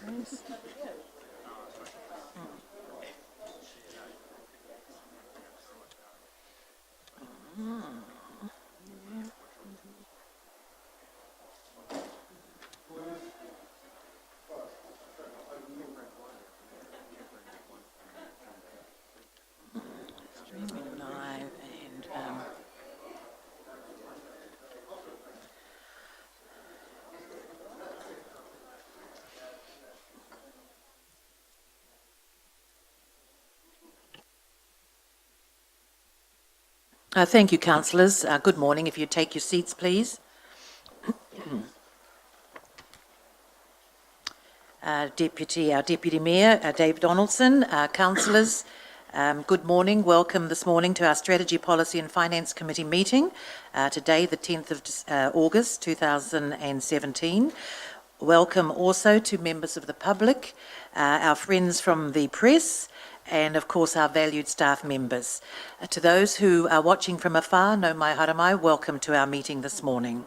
Yes. Streaming live and thank you, councillors. Good morning. If you take your seats, please. Our Deputy Mayor, Dave Donaldson, councillors, good morning. Welcome this morning to our Strategy, Policy and Finance Committee meeting, today, the 10th of August 2017. Welcome also to members of the public, our friends from the press, and of course our valued staff members. To those who are watching from afar, no mai haramai, welcome to our meeting this morning.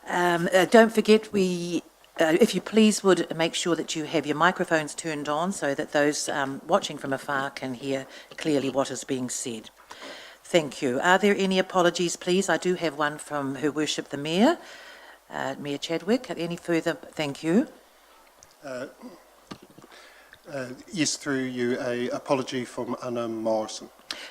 Don't forget, if you please would make sure that you have your microphones turned on so that those watching from afar can hear clearly what is being said. Thank you. Are there any apologies, please? I do have one from Her Worship the Mayor, Mayor Chadwick. Any further? Thank you. Yes, through you, an apology from Anna Morrison.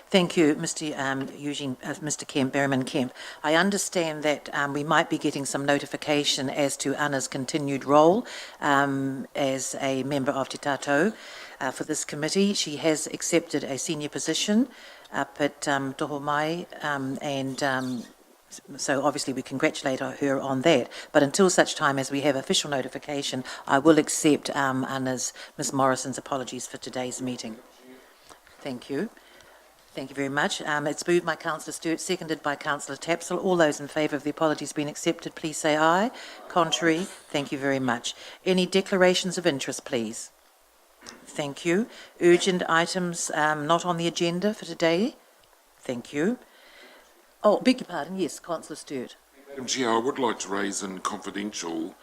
Thank you, Mr. Mr. Kemp, Berriman Kemp. I understand that we might be getting some notification as to Anna's continued role as a member of Te Tātou for this committee. She has accepted a senior position up at Toho Mai, so obviously we congratulate her on that. But until such time as we have official notification, I will accept Ms. Morrison's apologies for today's meeting. Thank you. Thank you very much. It's moved by Councillor Stewart, seconded by Councillor Tapsell. All those in favour of the apologies being accepted, please say aye. Contrary, thank you very much. Any declarations of interest, please? Thank you. Urgent items not on the agenda for today? Thank you. Oh, beg your pardon, yes, Councillor Stewart. Madam Chair, I would like to raise in confidential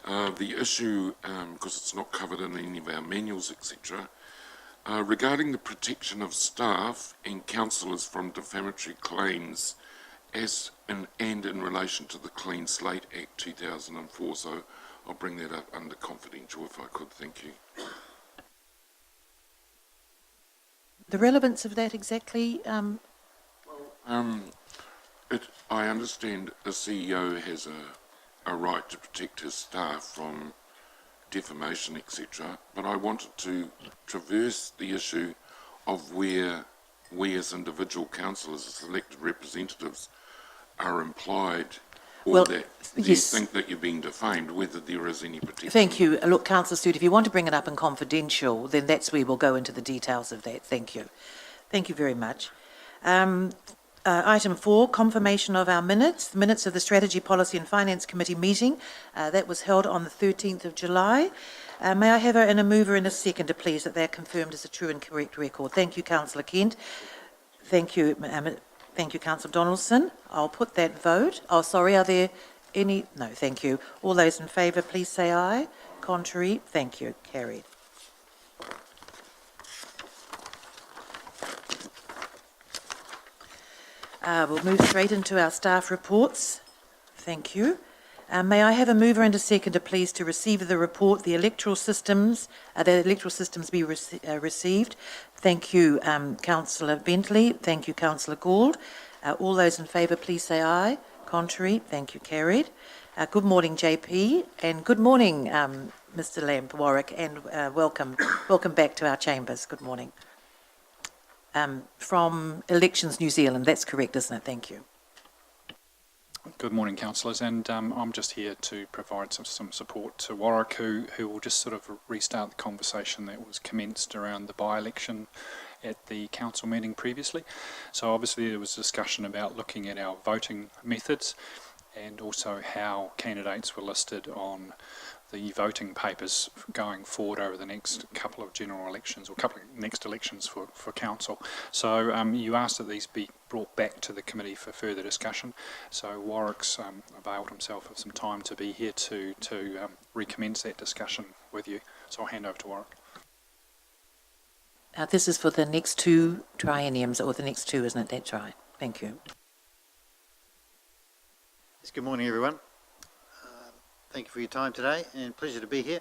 the issue, because it's not covered in any of our manuals, etc., regarding the protection of staff and councillors from defamatory claims and in relation to the Clean Slate Act 2004. So I'll bring that up under confidential if I could. Thank you. The relevance of that exactly? I understand a CEO has a right to protect his staff from defamation, etc. But I wanted to traverse the issue of where we as individual councillors, as elected representatives, are implied, or that you think that you're being defamed, whether there is any protection. Thank you. Look, Councillor Stewart, if you want to bring it up in confidential, then that's where we'll go into the details of that. Thank you. Thank you very much. Item 4, confirmation of our minutes. The minutes of the Strategy, Policy and Finance Committee meeting that was held on the 13th of July. May I have a mover and a seconder, please, that they're confirmed as a true and correct record. Thank you, Councillor Kent. Thank you, Councillor Donaldson. I'll put that vote. Oh, sorry, are there any? No, thank you. All those in favour, please say aye. Contrary, thank you. Carried. We'll move straight into our staff reports. Thank you. May I have a mover and a seconder, please, to receive the report, the electoral systems be received. Thank you, Councillor Bentley. Thank you, Councillor Gould. All those in favour, please say aye. Contrary, thank you. Carried. Good morning, JP, and good morning, Mr. Lamp Warwick, and welcome back to our chambers. Good morning. From Elections New Zealand, that's correct, isn't it? Thank you. Good morning, councillors, and I'm just here to provide some support to Warwick, who will just sort of restart the conversation that was commenced around the by-election at the council meeting previously. So obviously there was discussion about looking at our voting methods and also how candidates were listed on the voting papers going forward over the next couple of general elections or next elections for council. So you asked that these be brought back to the committee for further discussion. So Warwick's availed himself of some time to be here to recommence that discussion with you. So I'll hand over to Warwick. This is for the next 2 trienniums, or the next 2, isn't it? That's right. Thank you. Yes, good morning, everyone. Thank you for your time today, and pleasure to be here.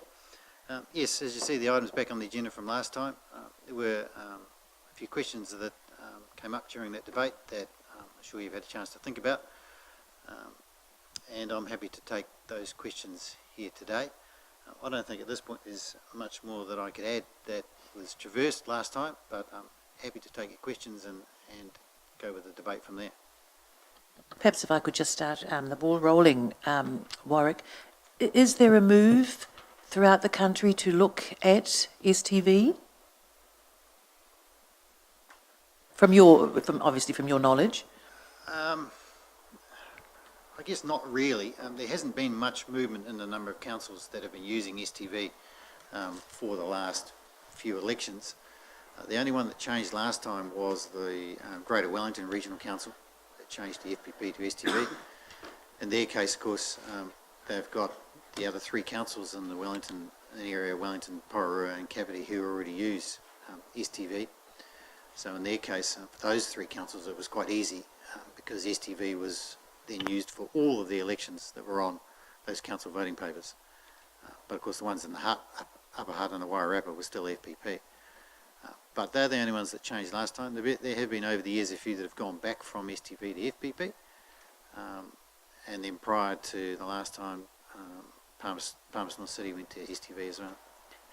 Yes, as you see, the items back on the agenda from last time. There were a few questions that came up during that debate that I'm sure you've had a chance to think about, and I'm happy to take those questions here today. I don't think at this point there's much more that I could add that was traversed last time, but I'm happy to take your questions and go with the debate from there. Perhaps if I could just start the ball rolling, Warwick. Is there a move throughout the country to look at STV? Obviously from your knowledge. I guess not really. There hasn't been much movement in the number of councils that have been using STV for the last few elections. The only one that changed last time was the Greater Wellington Regional Council that changed the FPP to STV. In their case, of course, they've got the other 3 councils in the Wellington area, Wellington, Rotorua and Kapiti, who already use STV. So in their case, for those 3 councils, it was quite easy because STV was then used for all of the elections that were on those council voting papers. But of course, the ones in the Upper Hutt and the Wairarapa were still FPP. But they're the only ones that changed last time. There have been over the years a few that have gone back from STV to FPP. And then prior to the last time, Palmerston City went to STV as well.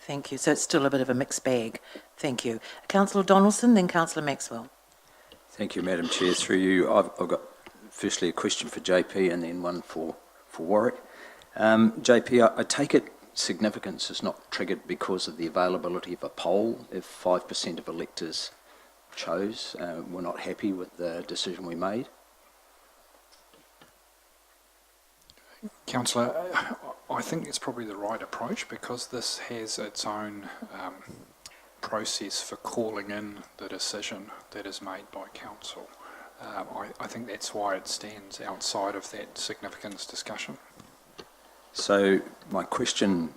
Thank you. So it's still a bit of a mixed bag. Thank you. Councillor Donaldson, then Councillor Maxwell. Thank you, Madam Chair. Through you, I've got firstly a question for JP and then one for Warwick. JP, I take it significance is not triggered because of the availability of a poll. If 5% of electors chose, were not happy with the decision we made. Councillor, I think it's probably the right approach because this has its own process for calling in the decision that is made by council. I think that's why it stands outside of that significance discussion. So my question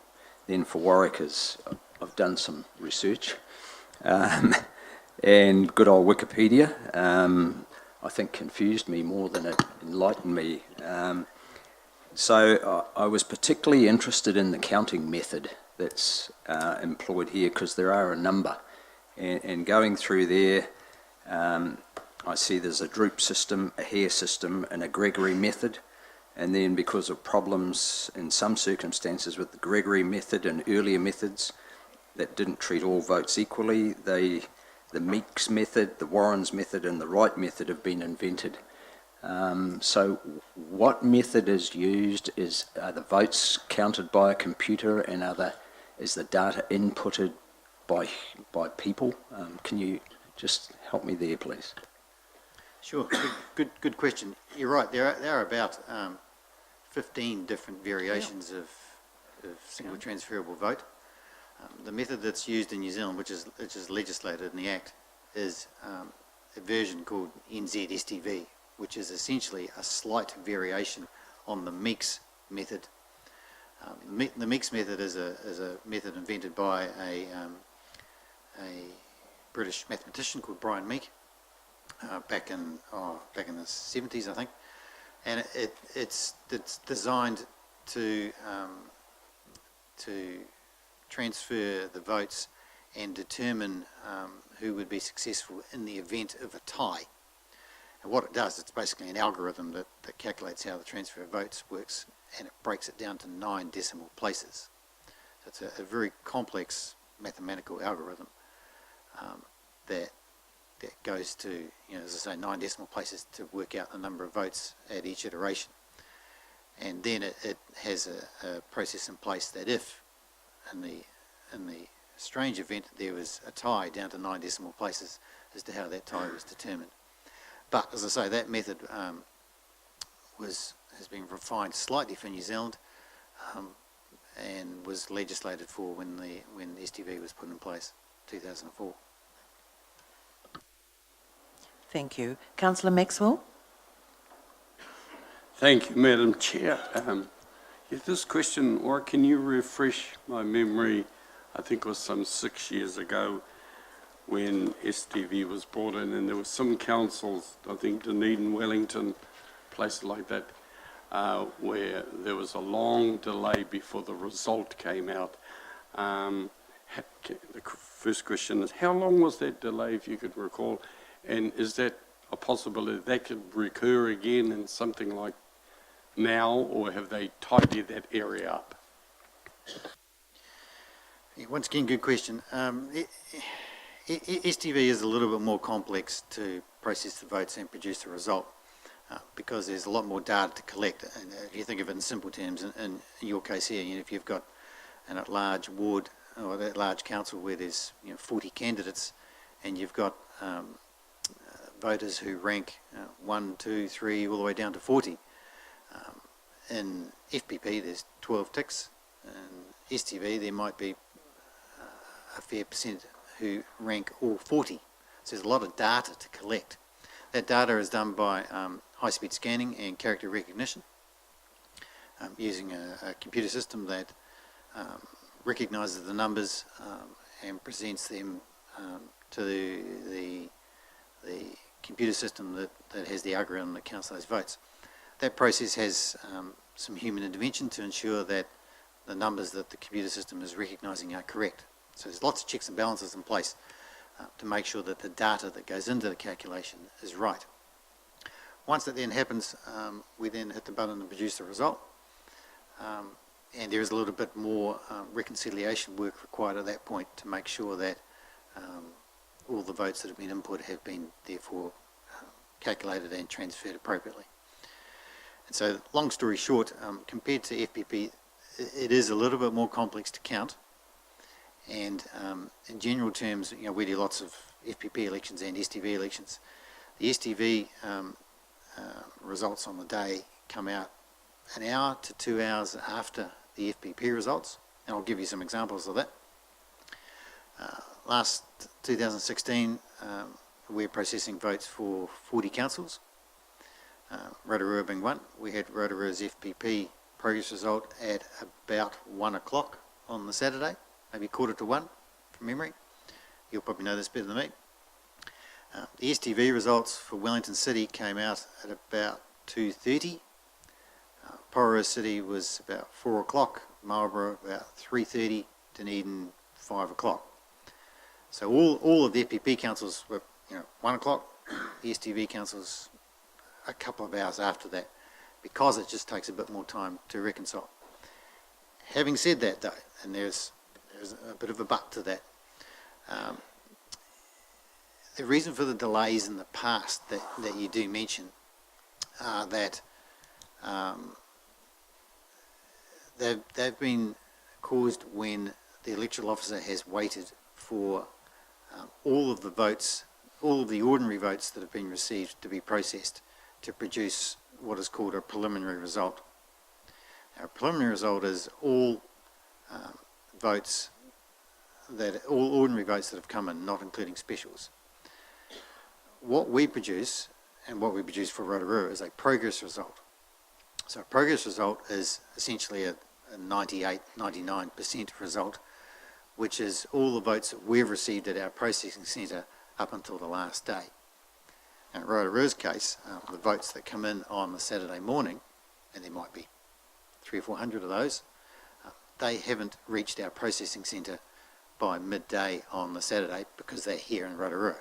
then for Warwick is, I've done some research and good old Wikipedia I think confused me more than it enlightened me. So I was particularly interested in the counting method that's employed here because there are a number. And going through there, I see there's a droop system, a Hare system, and a Gregory method. And then because of problems in some circumstances with the Gregory method and earlier methods that didn't treat all votes equally, the Meeks method, the Warrens method, and the Wright method have been invented. So what method is used? Are the votes counted by a computer, and is the data inputted by people? Can you just help me there, please? Sure. Good question. You're right. There are about 15 different variations of single transferable vote. The method that's used in New Zealand, which is legislated in the Act, is a version called NZ-STV, which is essentially a slight variation on the Meeks method. The Meeks method is a method invented by a British mathematician called Brian Meek back in the 70s, I think, and it's designed to transfer the votes and determine who would be successful in the event of a tie. And what it does, it's basically an algorithm that calculates how the transfer of votes works, and it breaks it down to 9 decimal places. So it's a very complex mathematical algorithm that goes to, as I say, 9 decimal places to work out the number of votes at each iteration. And then it has a process in place that if in the strange event there was a tie down to 9 decimal places as to how that tie was determined. But as I say, that method has been refined slightly for New Zealand, and was legislated for when the STV was put in place, 2004. Thank you. Councillor Maxwell? Thank you, Madam Chair. This question, or can you refresh my memory? I think it was some 6 years ago when STV was brought in, and there were some councils, I think Dunedin, Wellington, places like that, where there was a long delay before the result came out. The first question is, how long was that delay, if you could recall, and is that a possibility that could recur again in something like now, or have they tidied that area up? Yeah, once again, good question. STV is a little bit more complex to process the votes and produce the result because there's a lot more data to collect. And if you think of it in simple terms, in your case here, if you've got a large ward or that large council where there's 40 candidates, and you've got voters who rank 1, 2, 3, all the way down to 40. In FPP, there's 12 ticks. In STV, there might be a fair percent who rank all 40. So there's a lot of data to collect. That data is done by high-speed scanning and character recognition using a computer system that recognises the numbers and presents them to the computer system that has the algorithm that counts those votes. That process has some human intervention to ensure that the numbers that the computer system is recognising are correct. So there's lots of checks and balances in place to make sure that the data that goes into the calculation is right. Once that then happens, we then hit the button and produce the result. And there is a little bit more reconciliation work required at that point to make sure that all the votes that have been input have been therefore calculated and transferred appropriately. And so, long story short, compared to FPP, it is a little bit more complex to count. And in general terms, we do lots of FPP elections and STV elections. The STV results on the day come out an hour to 2 hours after the FPP results, and I'll give you some examples of that. Last 2016, we're processing votes for 40 councils, Rotorua being one. We had Rotorua's FPP progress result at about 1 o'clock on the Saturday, maybe 1:45 from memory. You'll probably know this better than me. The STV results for Wellington City came out at about 2:30. Rotorua City was about 4 o'clock, Marlborough about 3:30, Dunedin 5 o'clock. So all of the FPP councils were 1 o'clock, the STV councils a couple of hours after that, because it just takes a bit more time to reconcile. Having said that though, and there's a bit of a but to that, the reason for the delays in the past that you do mention are that they've been caused when the electoral officer has waited for all of the votes, all of the ordinary votes that have been received to be processed to produce what is called a preliminary result. Now, a preliminary result is all all ordinary votes that have come in, not including specials. What we produce, and what we produce for Rotorua, is a progress result. So a progress result is essentially a 98, 99% result, which is all the votes that we've received at our processing centre up until the last day. And in Rotorua's case, the votes that come in on the Saturday morning, and there might be 300 or 400 of those, they haven't reached our processing centre by midday on the Saturday because they're here in Rotorua.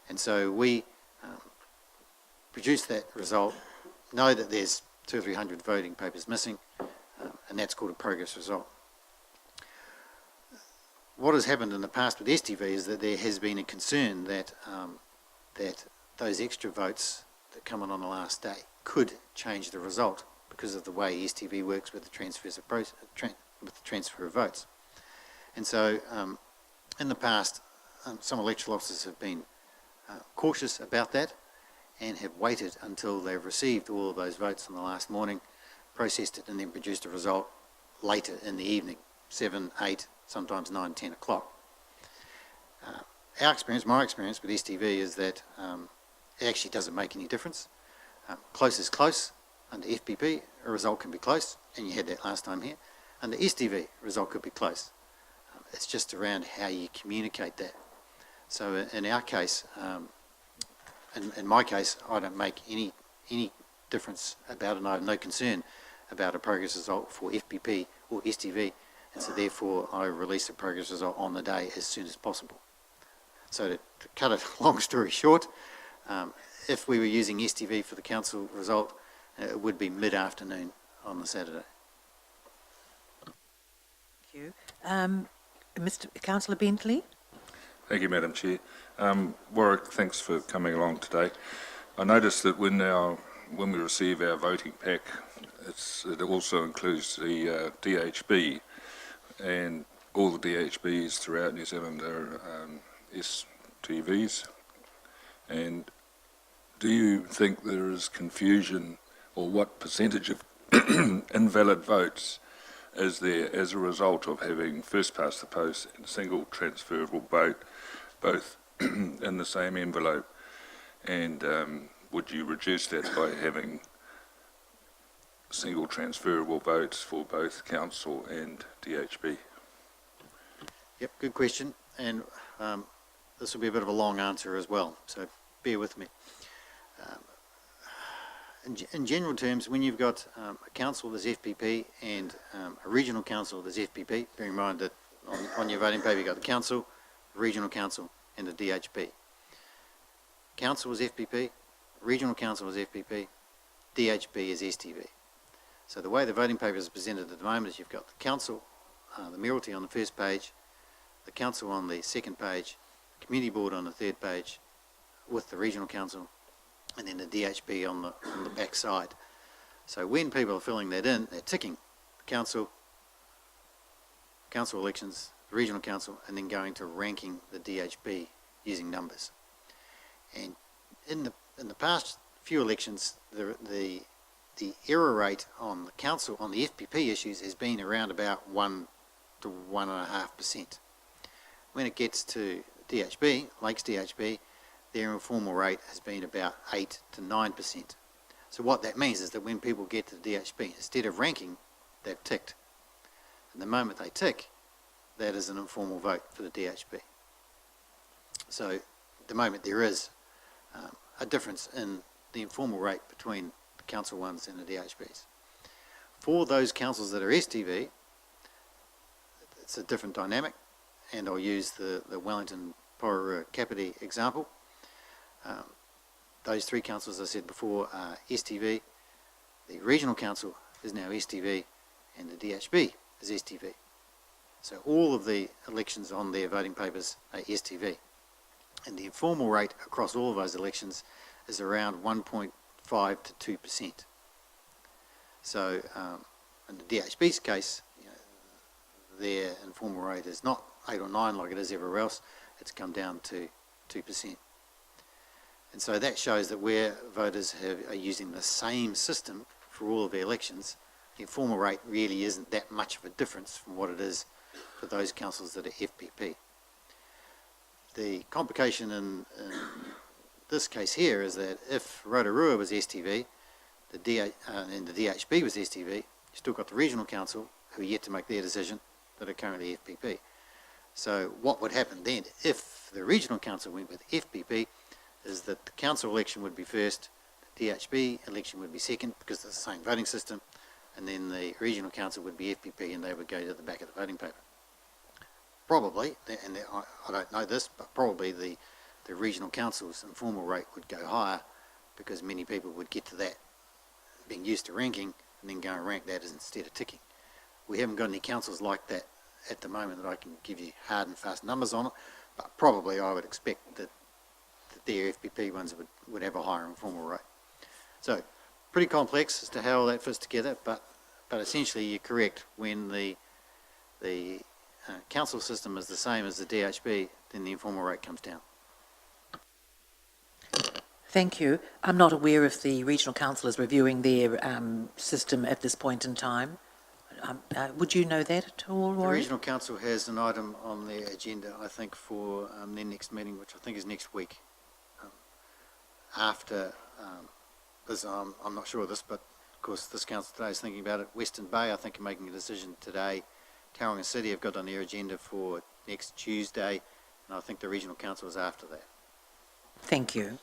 And so we produce that result, know that there's 200 or 300 voting papers missing, and that's called a progress result. What has happened in the past with STV is that there has been a concern that those extra votes that come in on the last day could change the result because of the way STV works with the transfer of votes. And so in the past, some electoral officers have been cautious about that and have waited until they've received all of those votes on the last morning, processed it and then produced a result later in the evening, 7, 8, sometimes 9, 10 o'clock. My experience with STV is that it actually doesn't make any difference. Close is close. Under FPP, a result can be close, and you had that last time here. Under STV, a result could be close. It's just around how you communicate that. So in our case, in my case, I don't make any difference about it, and I have no concern about a progress result for FPP or STV, and so therefore I release a progress result on the day as soon as possible. So to cut a long story short, if we were using STV for the council result, it would be mid-afternoon on the Saturday. Thank you. Mr. Councillor Bentley? Thank you, Madam Chair. Warwick, thanks for coming along today. I noticed that when we receive our voting pack, it also includes the DHB, and all the DHBs throughout New Zealand are STVs. And do you think there is confusion, or what percentage of invalid votes is there as a result of having first past the post and single transferable vote both in the same envelope? And would you reduce that by having single transferable votes for both council and DHB? Yep, good question, and this will be a bit of a long answer as well, so bear with me. In general terms, when you've got a council that's FPP and a regional council that's FPP, bear in mind that on your voting paper you've got the council, the regional council and the DHB. Council was FPP, regional council was FPP, DHB is STV. So the way the voting paper is presented at the moment is you've got the council, the mayoralty on the first page, the council on the second page, the community board on the third page, with the regional council, and then the DHB on the back side. So when people are filling that in, they're ticking the council elections, the regional council, and then going to ranking the DHB using numbers. And in the past few elections, the error rate on the council on the FPP issues has been around about 1 to 1.5%. When it gets to DHB, Lakes DHB, their informal rate has been about 8 to 9%. So what that means is that when people get to the DHB, instead of ranking, they've ticked. And the moment they tick, that is an informal vote for the DHB. So at the moment there is a difference in the informal rate between the council ones and the DHBs. For those councils that are STV, it's a different dynamic, and I'll use the Wellington Porora Kapiti example. Those three councils, as I said before, are STV, the regional council is now STV, and the DHB is STV. So all of the elections on their voting papers are STV. And the informal rate across all of those elections is around 1.5 to 2%. So in the DHB's case, their informal rate is not 8 or 9 like it is everywhere else, it's come down to 2%. And so that shows that where voters are using the same system for all of their elections, the informal rate really isn't that much of a difference from what it is for those councils that are FPP. The complication in this case here is that if Rotorua was STV and the DHB was STV, you still got the regional council who are yet to make their decision that are currently FPP. So what would happen then if the regional council went with FPP is that the council election would be first, the DHB election would be second because it's the same voting system, and then the regional council would be FPP and they would go to the back of the voting paper. Probably, and I don't know this, but probably the regional council's informal rate would go higher because many people would get to that being used to ranking and then go and rank that instead of ticking. We haven't got any councils like that at the moment that I can give you hard and fast numbers on it, but probably I would expect that their FPP ones would have a higher informal rate. So pretty complex as to how all that fits together, but essentially you're correct. When the council system is the same as the DHB, then the informal rate comes down. Thank you. I'm not aware if the regional council is reviewing their system at this point in time. Would you know that at all, The Warren? Regional Council has an item on their agenda, I think, for their next meeting, which I think is next week. After, because I'm not sure of this, but of course this council today is thinking about it. Western Bay, I think, are making a decision today. Tauranga City have got on their agenda for next Tuesday, and I think the Regional Council is after that. Thank you.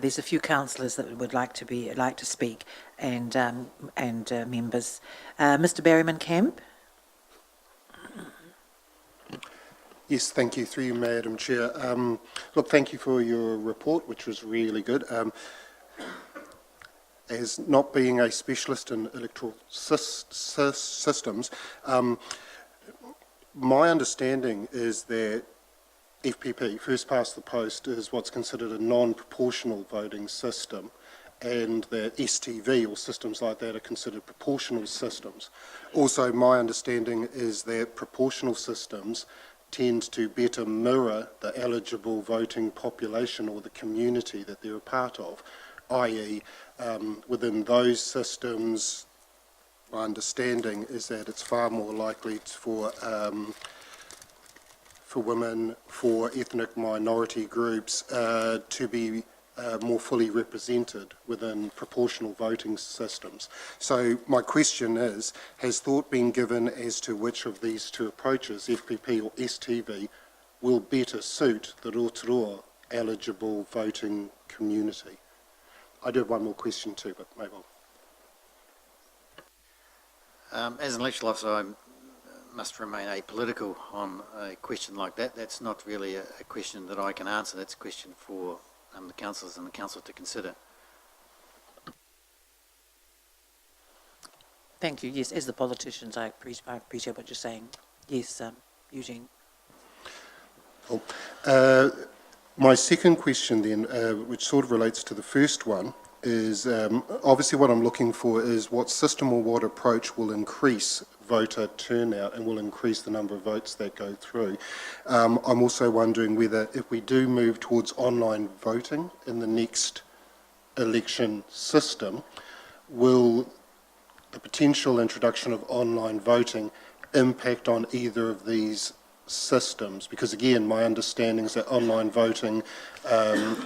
There's a few councillors that would like to speak, and members. Mr. Berryman Camp. Yes, thank you. Through you, Madam Chair. Look, thank you for your report, which was really good. As not being a specialist in electoral systems, my understanding is that FPP, first past the post, is what's considered a non-proportional voting system, and that STV or systems like that are considered proportional systems. Also, my understanding is that proportional systems tend to better mirror the eligible voting population or the community that they're a part of, i.e. Within those systems, my understanding is that it's far more likely for women, for ethnic minority groups to be more fully represented within proportional voting systems. So my question is, has thought been given as to which of these two approaches, FPP or STV, will better suit the Rotorua eligible voting community? I do have one more question too, but maybe I'll... As an electoral officer, I must remain apolitical on a question like that. That's not really a question that I can answer. That's a question for the councillors and the council to consider. Thank you. Yes, as the politicians, I appreciate what you're saying. Yes, Eugene. Cool. My second question then, which sort of relates to the first one, is obviously what I'm looking for is what system or what approach will increase voter turnout and will increase the number of votes that go through. I'm also wondering whether if we do move towards online voting in the next election system, will the potential introduction of online voting impact on either of these systems? Because again, my understanding is that online voting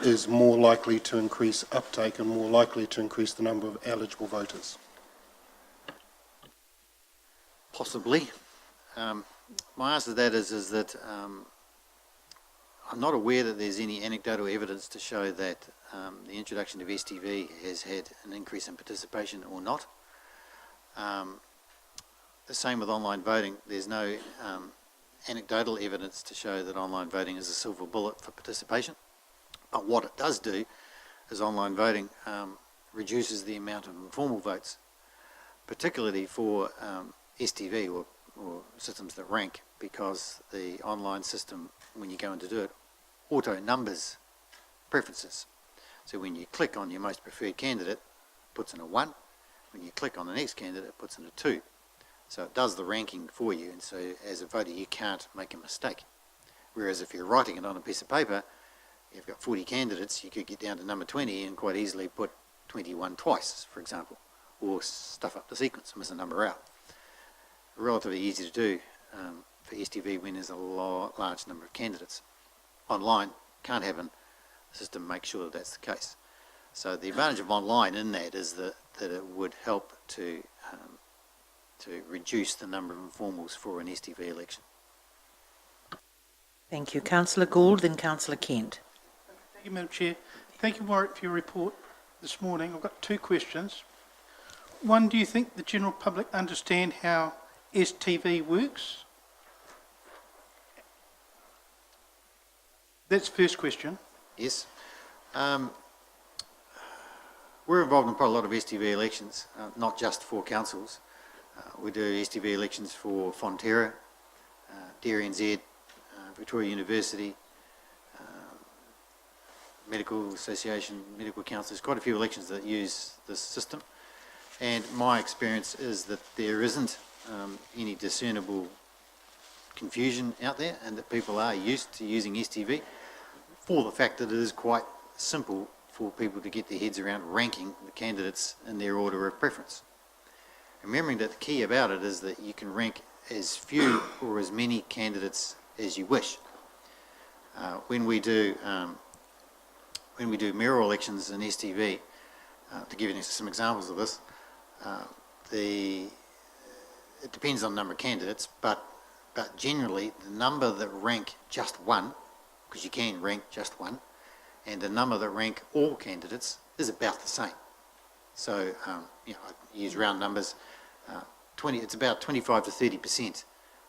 is more likely to increase uptake and more likely to increase the number of eligible voters. Possibly. My answer to that is that I'm not aware that there's any anecdotal evidence to show that the introduction of STV has had an increase in participation or not. The same with online voting. There's no anecdotal evidence to show that online voting is a silver bullet for participation. But what it does do is online voting reduces the amount of informal votes, particularly for STV or systems that rank, because the online system, when you go in to do it, auto numbers preferences. So when you click on your most preferred candidate, it puts in a 1. When you click on the next candidate, it puts in a 2. So it does the ranking for you, and so as a voter you can't make a mistake. Whereas if you're writing it on a piece of paper, you've got 40 candidates, you could get down to number 20 and quite easily put 21 twice, for example, or stuff up the sequence, miss a number out. Relatively easy to do for STV when there's a large number of candidates. Online, can't have a system make sure that that's the case. So the advantage of online in that is that it would help to reduce the number of informals for an STV election. Thank you. Councillor Gould, then Councillor Kent. Thank you, Madam Chair. Thank you, Warwick, for your report this morning. I've got 2 questions. One, do you think the general public understand how STV works? That's the first question. Yes. We're involved in quite a lot of STV elections, not just for councils. We do STV elections for Fonterra, DRNZ, Victoria University, Medical Association, Medical Council. There's quite a few elections that use this system. And my experience is that there isn't any discernible confusion out there, and that people are used to using STV for the fact that it is quite simple for people to get their heads around ranking the candidates in their order of preference. remembering that the key about it is that you can rank as few or as many candidates as you wish. When we do mayoral elections in STV, to give you some examples of this, it depends on the number of candidates, but generally the number that rank just one, because you can rank just one, and the number that rank all candidates is about the same. So, I use round numbers. It's about 25 to 30%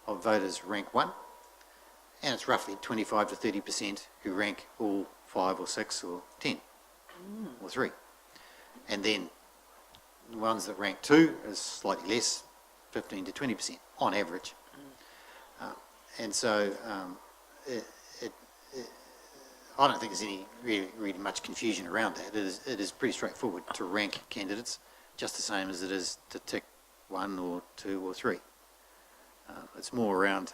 of voters rank one, and it's roughly 25 to 30% who rank all 5 or 6 or 10 or 3. And then the ones that rank 2 is slightly less, 15 to 20% on average. And so I don't think there's any really much confusion around that. It is pretty straightforward to rank candidates, just the same as it is to tick 1 or 2 or 3. It's more around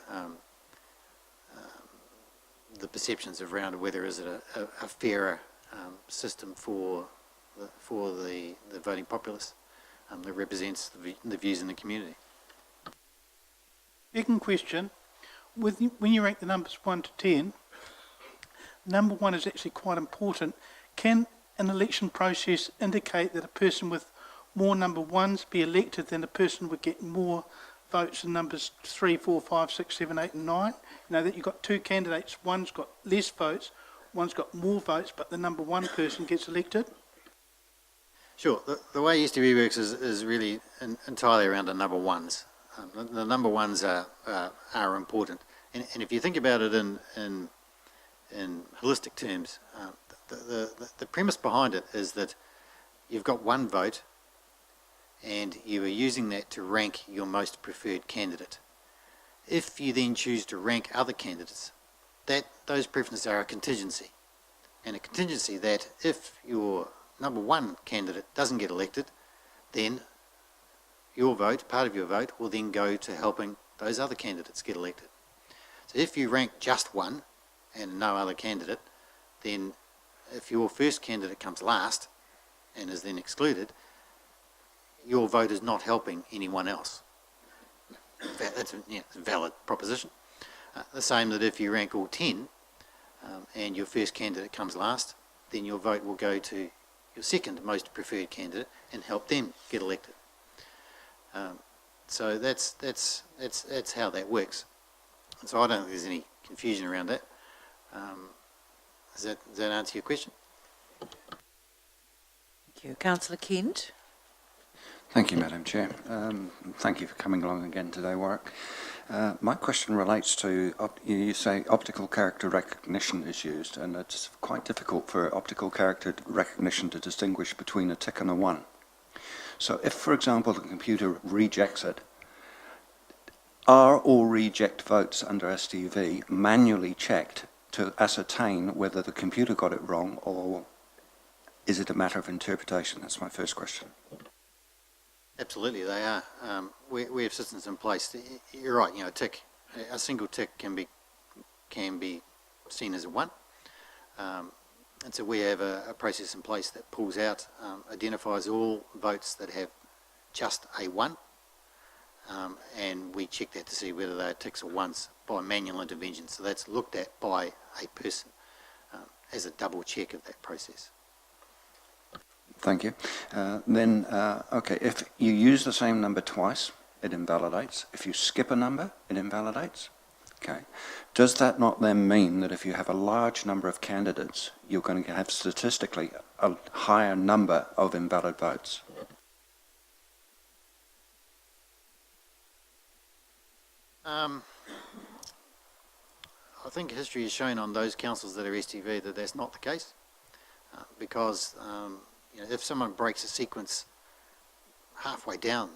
the perceptions around whether is it a fairer system for the voting populace that represents the views in the community. Second question, when you rank the numbers 1 to 10, number 1 is actually quite important. Can an election process indicate that a person with more number 1s be elected than a person would get more votes in numbers 3, 4, 5, 6, 7, 8 and 9? You know, that you've got 2 candidates, one's got less votes, one's got more votes, but the number 1 person gets elected? Sure. The way STV works is really entirely around the number 1s. The number 1s are important. And if you think about it in holistic terms, the premise behind it is that you've got 1 vote and you are using that to rank your most preferred candidate. If you then choose to rank other candidates, those preferences are a contingency. And a contingency that if your number 1 candidate doesn't get elected, then your vote, part of your vote, will then go to helping those other candidates get elected. So if you rank just 1 and no other candidate, then if your first candidate comes last and is then excluded, your vote is not helping anyone else. That's a valid proposition. The same that if you rank all 10 and your first candidate comes last, then your vote will go to your second most preferred candidate and help them get elected. So that's how that works. And so I don't think there's any confusion around that. Does that answer your question? Thank you. Councillor Kent. Thank you, Madam Chair. Thank you for coming along again today, Warwick. My question relates to, you say optical character recognition is used, and it's quite difficult for optical character recognition to distinguish between a tick and a 1. So if, for example, the computer rejects it, are all reject votes under STV manually checked to ascertain whether the computer got it wrong, or is it a matter of interpretation? That's my first question. Absolutely, they are. We have systems in place. You're right. You know, a single tick can be seen as a 1, and so we have a process in place that pulls out, identifies all votes that have just a 1, and we check that to see whether they are ticks or 1s by manual intervention. So that's looked at by a person as a double check of that process. Thank you. Okay, if you use the same number twice, it invalidates. If you skip a number, it invalidates. Okay. Does that not then mean that if you have a large number of candidates, you're going to have statistically a higher number of invalid votes? I think history has shown on those councils that are STV that that's not the case, because if someone breaks a sequence halfway down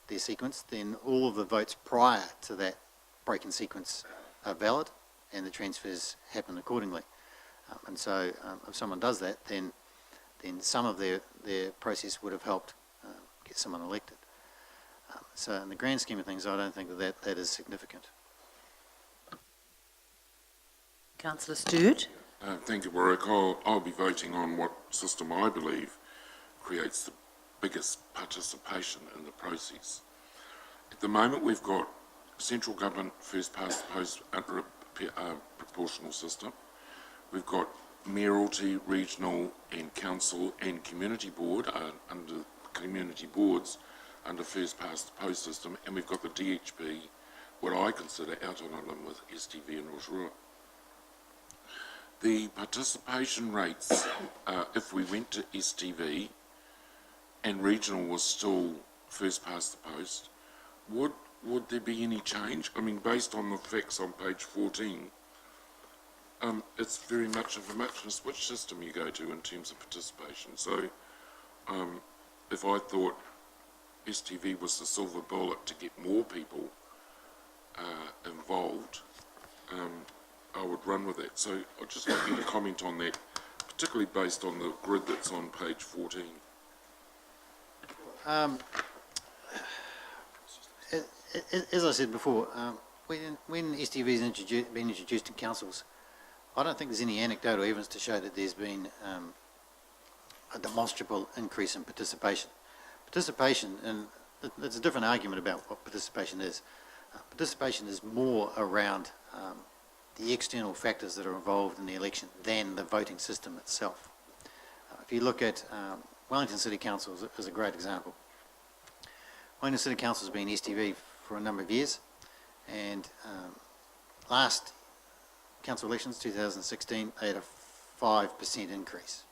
their sequence, then all of the votes prior to that break in sequence are valid and the transfers happen accordingly. And so if someone does that, then some of their process would have helped get someone elected. So in the grand scheme of things, I don't think that is significant. Councillor Stewart. Thank you, Warwick. I'll be voting on what system I believe creates the biggest participation in the process. At the moment, we've got central government first past the post under a proportional system. We've got mayoralty, regional and council and community board under community boards under first past the post system, and we've got the DHB, what I consider out on a limb with STV and Rotorua. The participation rates, if we went to STV and regional was still first past the post, would there be any change? I mean, based on the facts on page 14, it's very much of a muchness which system you go to in terms of participation. So if I thought STV was the silver bullet to get more people involved, I would run with that. So I'd just like you to comment on that, particularly based on the grid that's on page 14. As I said before, when STV's been introduced in councils, I don't think there's any anecdotal evidence to show that there's been a demonstrable increase in participation. Participation, and there's a different argument about what participation is. Participation is more around the external factors that are involved in the election than the voting system itself. If you look at Wellington City Council is a great example. Wellington City Council has been STV for a number of years, and last council elections, 2016, they had a 5% increase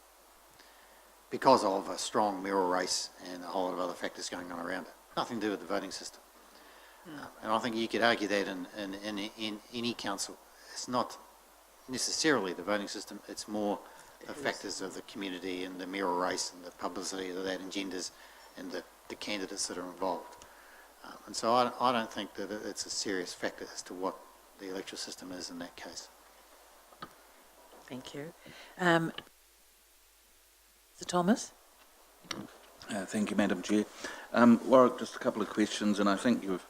because of a strong mayoral race and a whole lot of other factors going on around it. Nothing to do with the voting system. And I think you could argue that in any council. It's not necessarily the voting system, it's more the factors of the community and the mayoral race and the publicity that that engenders and the candidates that are involved. And so I don't think that it's a serious factor as to what the electoral system is in that case. Thank you. Mr. Thomas? Thank you, Madam Chair. Warwick, just a couple of questions, and I think you've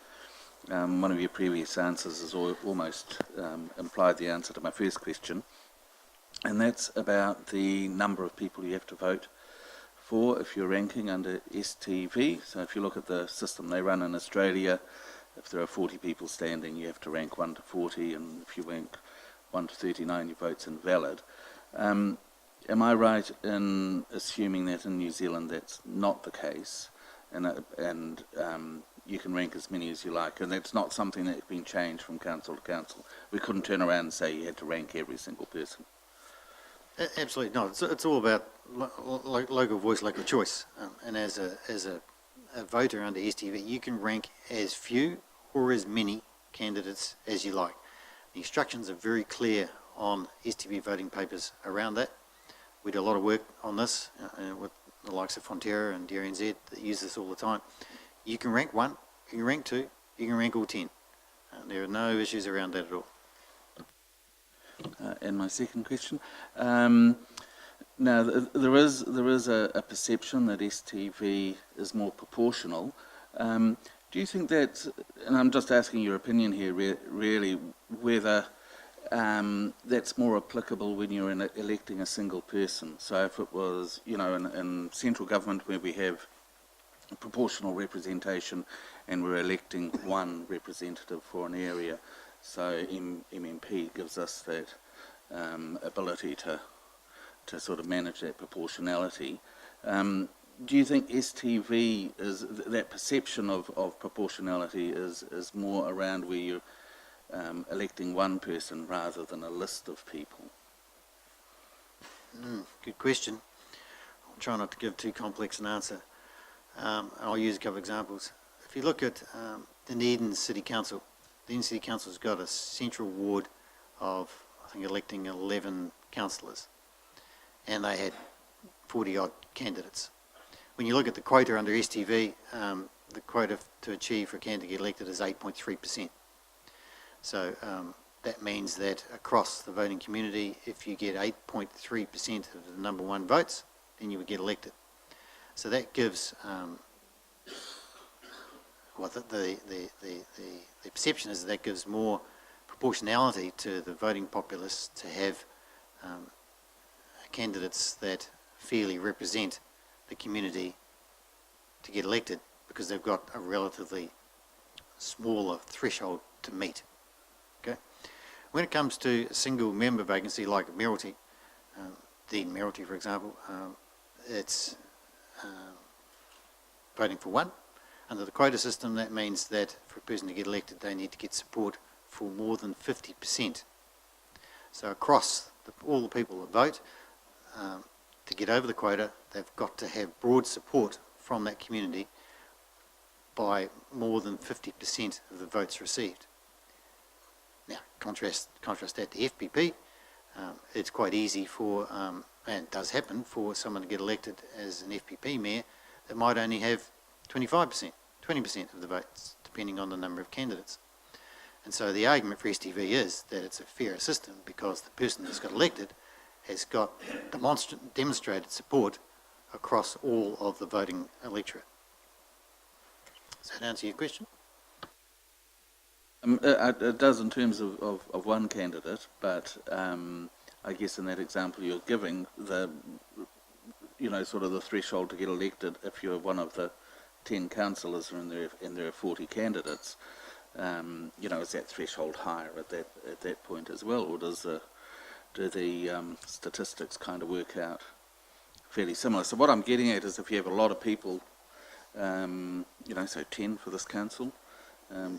one of your previous answers has almost implied the answer to my first question, and that's about the number of people you have to vote for if you're ranking under STV. So if you look at the system they run in Australia, if there are 40 people standing, you have to rank 1 to 40, and if you rank 1 to 39, your vote's invalid. Am I right in assuming that in New Zealand that's not the case, and you can rank as many as you like, and that's not something that's been changed from council to council? We couldn't turn around and say you had to rank every single person. Absolutely not. It's all about local voice, local choice. And as a voter under STV, you can rank as few or as many candidates as you like. The instructions are very clear on STV voting papers around that. We do a lot of work on this with the likes of Fonterra and DRNZ that use this all the time. You can rank 1, you can rank 2, you can rank all 10. There are no issues around that at all. And my second question, now there is a perception that STV is more proportional. Do you think that, and I'm just asking your opinion here really, whether that's more applicable when you're electing a single person? So if it was, in central government where we have proportional representation and we're electing one representative for an area, so MMP gives us that ability to sort of manage that proportionality. Do you think STV is that perception of proportionality is more around where you're electing one person rather than a list of people? Good question. I'll try not to give too complex an answer. I'll use a couple of examples. If you look at the Eden City Council, the Eden City Council's got a central ward of, I think, electing 11 councillors, and they had 40-odd candidates. When you look at the quota under STV, the quota to achieve for a candidate to get elected is 8.3%. So that means that across the voting community, if you get 8.3% of the number one votes, then you would get elected. So that gives, the perception is that gives more proportionality to the voting populace to have candidates that fairly represent the community to get elected because they've got a relatively smaller threshold to meet. Okay. When it comes to a single member vacancy like a mayoralty, the mayoralty for example, it's voting for one. Under the quota system, that means that for a person to get elected, they need to get support for more than 50%. So across all the people that vote, to get over the quota, they've got to have broad support from that community by more than 50% of the votes received. Now, contrast that to FPP. It's quite easy for, and it does happen, for someone to get elected as an FPP mayor that might only have 25%, 20% of the votes, depending on the number of candidates. And so the argument for STV is that it's a fairer system because the person that's got elected has got demonstrated support across all of the voting electorate. Does that answer your question? It does in terms of one candidate, but I guess in that example you're giving, sort of the threshold to get elected, if you're one of the 10 councillors and there are 40 candidates, is that threshold higher at that point as well, or do the statistics kind of work out fairly similar? So what I'm getting at is if you have a lot of people, so 10 for this council,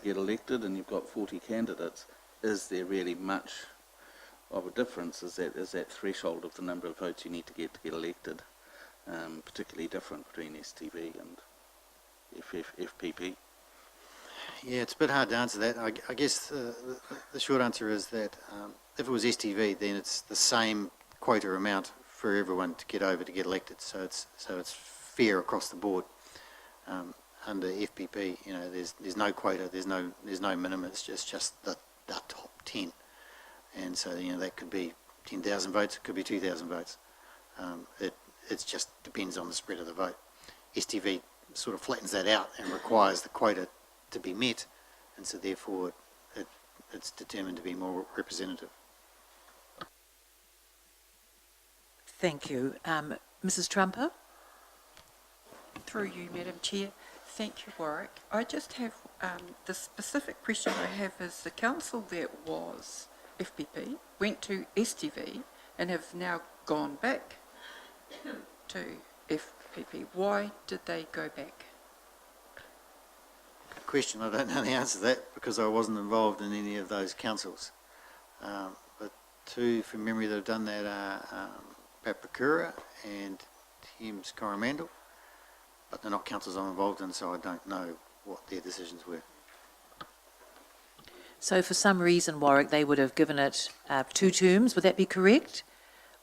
get elected and you've got 40 candidates, is there really much of a difference? Is that threshold of the number of votes you need to get elected particularly different between STV and FPP? Yeah, it's a bit hard to answer that. I guess the short answer is that if it was STV, then it's the same quota amount for everyone to get over to get elected. So it's fair across the board. Under FPP, there's no quota, there's no minimum. It's just the top 10, and so that could be 10,000 votes, it could be 2,000 votes. It just depends on the spread of the vote. STV sort of flattens that out and requires the quota to be met, and so therefore it's determined to be more representative. Thank you. Mrs. Trumper? Through you, Madam Chair. Thank you, Warwick. I just have, the specific question I have is the council that was FPP went to STV and have now gone back to FPP. Why did they go back? Good question. I don't know the answer to that because I wasn't involved in any of those councils. But two from memory that have done that are Papakura and Thames Coromandel. But they're not councils I'm involved in, so I don't know what their decisions were. So for some reason, Warwick, they would have given it 2 terms, would that be correct?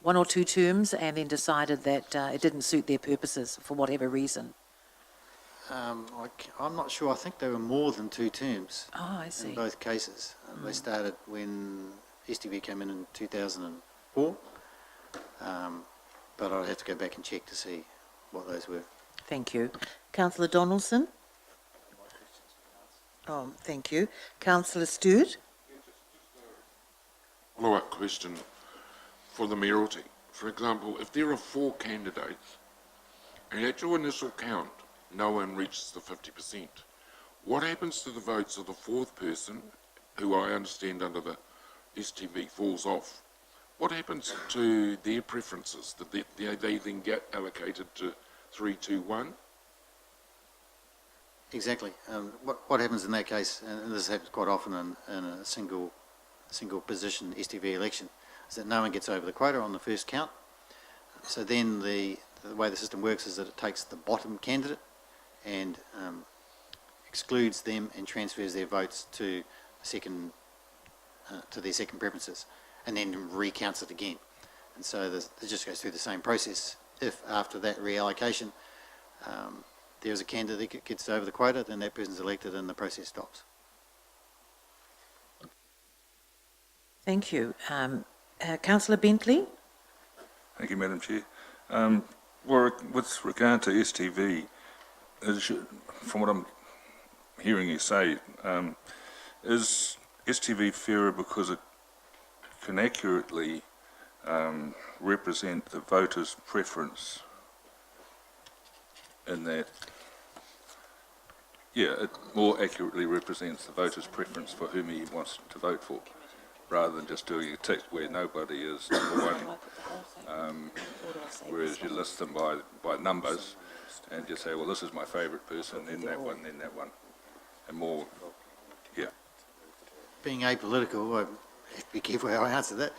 1 or 2 terms, and then decided that it didn't suit their purposes for whatever reason? I'm not sure. I think they were more than 2 terms. Oh, I see. In both cases. They started when STV came in 2004, but I'd have to go back and check to see what those were. Thank you. Councillor Donaldson? Oh, thank you. Councillor Stewart? Follow-up question for the mayoralty. For example, if there are 4 candidates and at your initial count no one reaches the 50%, what happens to the votes of the 4th person, who I understand under the STV falls off? What happens to their preferences? Did they then get allocated to 3, 2, 1? Exactly. What happens in that case, and this happens quite often in a single position STV election, is that no one gets over the quota on the first count. So then the way the system works is that it takes the bottom candidate and excludes them and transfers their votes to their second preferences, and then recounts it again. And so it just goes through the same process. If after that reallocation there's a candidate that gets over the quota, then that person's elected and the process stops. Thank you. Councillor Bentley? Thank you, Madam Chair. With regard to STV, from what I'm hearing you say, is STV fairer because it can accurately represent the voters' preference in that it more accurately represents the voter's preference for whom he wants to vote for, rather than just doing a tick where nobody is number one, whereas you list them by numbers and just say, well, this is my favourite person, then that one, and more, Being apolitical, I have to be careful how I answer that.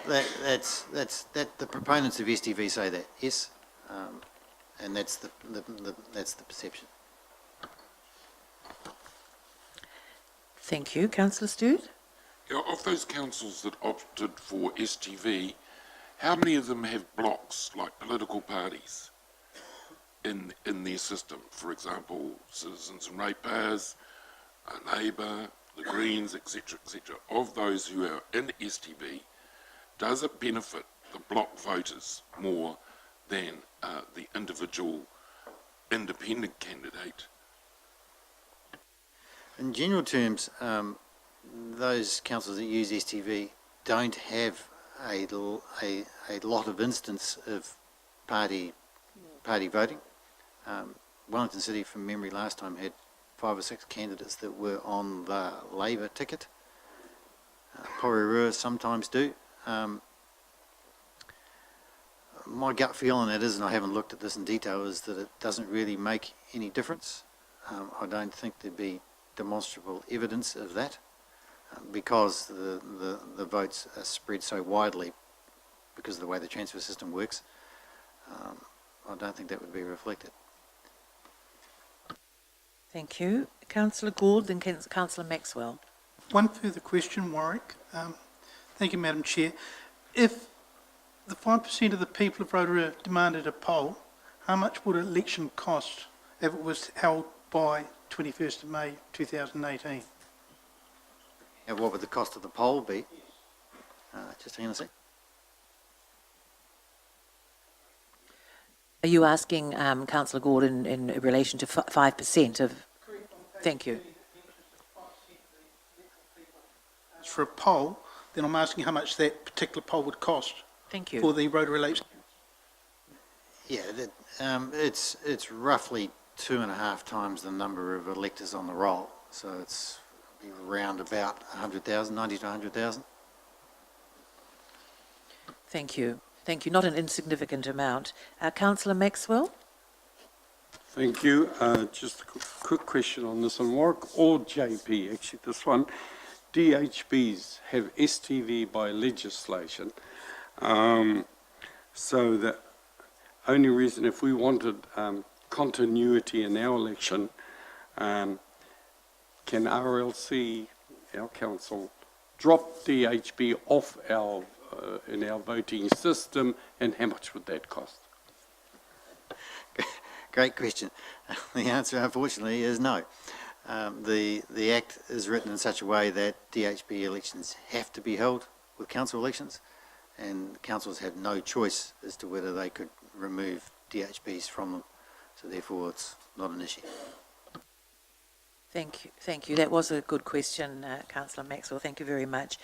That's the proponents of STV say that, yes, and that's the perception. Thank you. Councillor Stewart? Yeah, of those councils that opted for STV, how many of them have blocks like political parties in their system? For example, Citizens and Ratepayers, Labour, the Greens, etc., etc. Of those who are in STV, does it benefit the block voters more than the individual independent candidate? In general terms, those councils that use STV don't have a lot of instance of party voting. Wellington City, from memory, last time had 5 or 6 candidates that were on the Labour ticket. Rotorua sometimes do. My gut feel on it is, and I haven't looked at this in detail, is that it doesn't really make any difference. I don't think there'd be demonstrable evidence of that because the votes are spread so widely because of the way the transfer system works. I don't think that would be reflected. Thank you. Councillor Gould, then Councillor Maxwell. One further question, Warwick. Thank you, Madam Chair. If the 5% of the people of Rotorua demanded a poll, how much would an election cost if it was held by 21st of May 2018? And what would the cost of the poll be? Just hang on a sec. Are you asking Councillor Gordon in relation to 5% of... Thank you. For a poll, then I'm asking how much that particular poll would cost. Thank you. For the Rotorua election. Yeah, it's roughly 2.5 times the number of electors on the roll, so it's around about 100,000, 90 to 100,000. Thank you. Thank you. Not an insignificant amount. Councillor Maxwell? Thank you. Just a quick question on this one. Warwick or JP, actually this one, DHBs have STV by legislation. So the only reason, if we wanted continuity in our election, can RLC, our council, drop DHB off our in our voting system, and how much would that cost? Great question. The answer, unfortunately, is no. The Act is written in such a way that DHB elections have to be held with council elections, and councils have no choice as to whether they could remove DHBs from them. So therefore, it's not an issue. Thank you. Thank you. That was a good question, Councillor Maxwell. Thank you very much.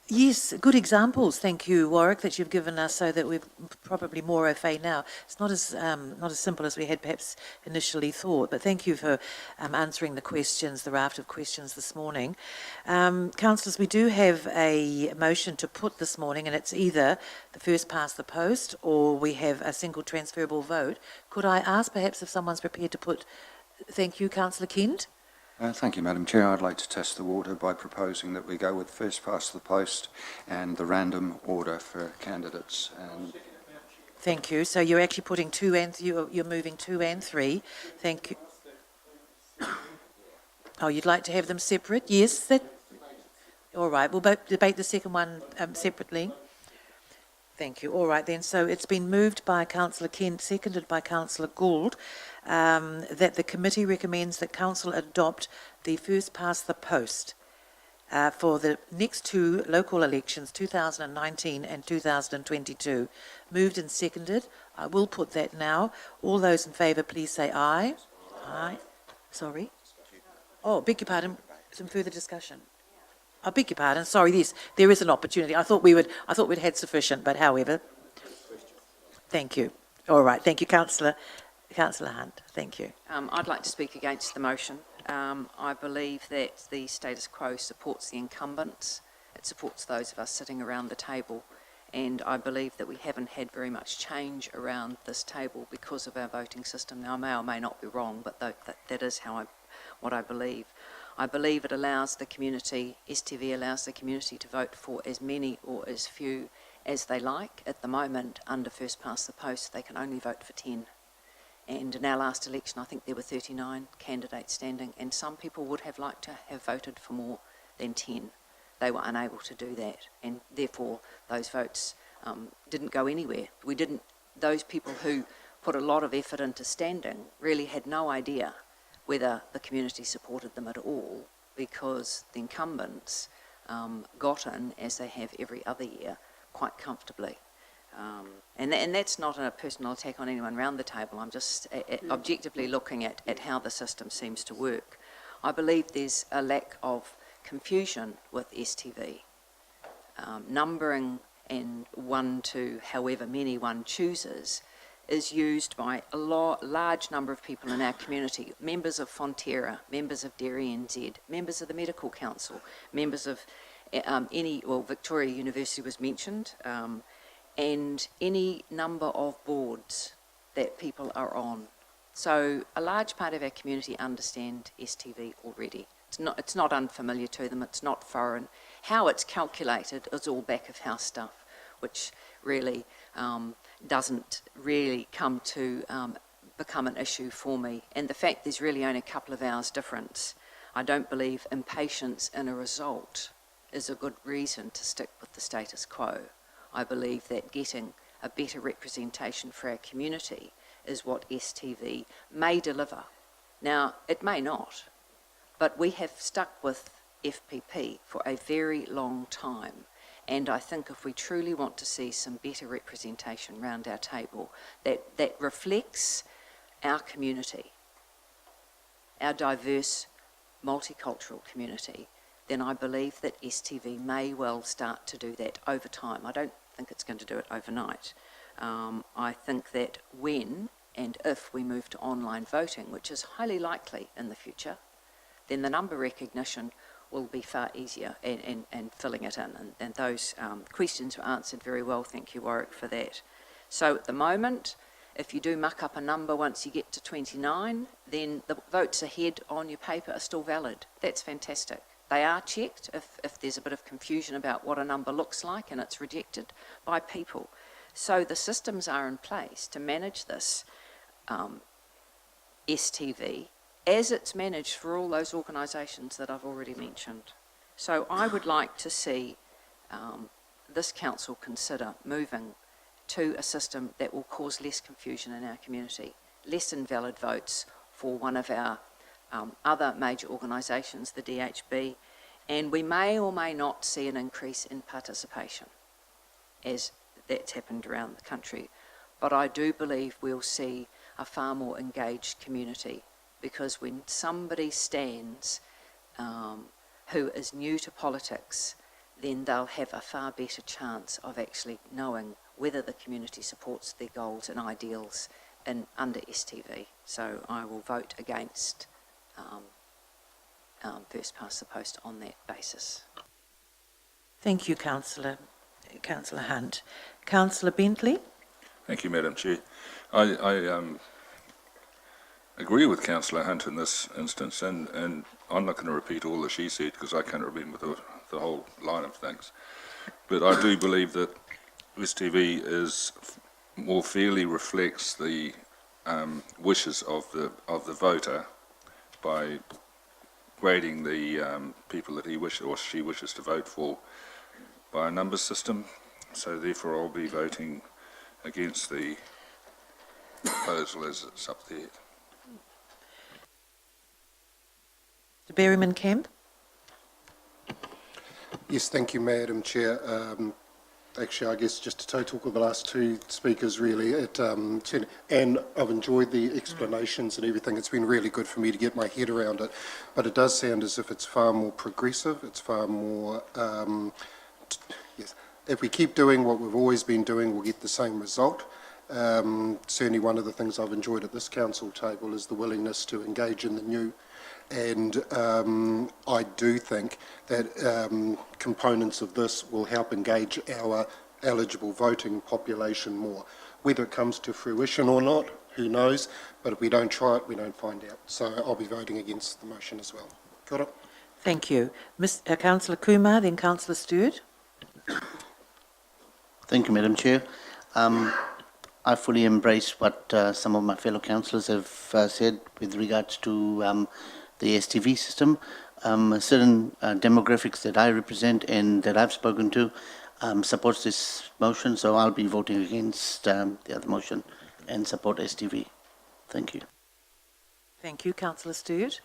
Yes, good examples. Thank you, Warwick, that you've given us, so that we're probably more au fait now. It's not as simple as we had perhaps initially thought, but thank you for answering the questions, the raft of questions this morning. Councillors, we do have a motion to put this morning, and it's either the first past the post or we have a single transferable vote. Could I ask perhaps if someone's prepared to put... Thank you, Councillor Kent. Thank you, Madam Chair. I'd like to test the water by proposing that we go with first past the post and the random order for candidates. Thank you. So you're actually putting you're moving 2 and 3. Thank you. Oh, you'd like to have them separate? Yes. All right. We'll debate the second one separately. Thank you. All right then. So it's been moved by Councillor Kent, seconded by Councillor Gould, that the committee recommends that Council adopt the first past the post for the next 2 local elections, 2019 and 2022. Moved and seconded. I will put that now. All those in favour, please say aye. Aye. Sorry. Oh, beg your pardon. Some further discussion. I beg your pardon. Sorry, yes, there is an opportunity. I thought we'd had sufficient, but however. Thank you. All right. Thank you, Councillor Councillor Hunt, thank you. I'd like to speak against the motion. I believe that the status quo supports the incumbents. It supports those of us sitting around the table. And I believe that we haven't had very much change around this table because of our voting system. Now, I may or may not be wrong, but that is what I believe. I believe it allows the community, STV allows the community to vote for as many or as few as they like. At the moment, under first past the post, they can only vote for 10. And in our last election, I think there were 39 candidates standing, and some people would have liked to have voted for more than 10. They were unable to do that, and therefore those votes didn't go anywhere. Those people who put a lot of effort into standing really had no idea whether the community supported them at all, because the incumbents got in, as they have every other year, quite comfortably. And that's not a personal attack on anyone around the table. I'm just objectively looking at how the system seems to work. I believe there's a lack of confusion with STV. Numbering and 1 to however many one chooses is used by a large number of people in our community, members of Fonterra, members of Dairy NZ, members of the Medical Council, members of Victoria University was mentioned, and any number of boards that people are on. So a large part of our community understand STV already. It's not unfamiliar to them, it's not foreign. How it's calculated is all back of house stuff, which really doesn't really come to become an issue for me. And the fact there's really only a couple of hours difference, I don't believe impatience in a result is a good reason to stick with the status quo. I believe that getting a better representation for our community is what STV may deliver. Now, it may not, but we have stuck with FPP for a very long time. And I think if we truly want to see some better representation around our table that reflects our community, our diverse, multicultural community, then I believe that STV may well start to do that over time. I don't think it's going to do it overnight. I think that when and if we move to online voting, which is highly likely in the future, then the number recognition will be far easier and filling it in. And those questions were answered very well. Thank you, Warwick, for that. So at the moment, if you do muck up a number once you get to 29, then the votes ahead on your paper are still valid. That's fantastic. They are checked if there's a bit of confusion about what a number looks like and it's rejected by people. So the systems are in place to manage this STV as it's managed for all those organisations that I've already mentioned. So I would like to see this council consider moving to a system that will cause less confusion in our community, less invalid votes for one of our other major organisations, the DHB, and we may or may not see an increase in participation as that's happened around the country. But I do believe we'll see a far more engaged community, because when somebody stands who is new to politics, then they'll have a far better chance of actually knowing whether the community supports their goals and ideals under STV. So I will vote against first past the post on that basis. Thank you, Councillor Hunt. Councillor Bentley? Thank you, Madam Chair. I agree with Councillor Hunt in this instance, and I'm not going to repeat all that she said because I can't remember the whole line of things. But I do believe that STV more fairly reflects the wishes of the voter by grading the people that he wishes or she wishes to vote for by a number system. So therefore I'll be voting against the proposal as it's up there. Mr. Berryman Kemp? Yes, thank you, Madam Chair. Actually, I guess just to talk with the last two speakers, really, and I've enjoyed the explanations and everything. It's been really good for me to get my head around it. But it does sound as if it's far more progressive. It's far more, yes, if we keep doing what we've always been doing, we'll get the same result. Certainly one of the things I've enjoyed at this council table is the willingness to engage in the new, and I do think that components of this will help engage our eligible voting population more. Whether it comes to fruition or not, who knows, but if we don't try it, we don't find out. So I'll be voting against the motion as well. Got it? Thank you. Councillor Kumar, then Councillor Stewart. Thank you, Madam Chair. I fully embrace what some of my fellow councillors have said with regards to the STV system. Certain demographics that I represent and that I've spoken to supports this motion, so I'll be voting against the other motion and support STV. Thank you. Thank you. Councillor Stewart.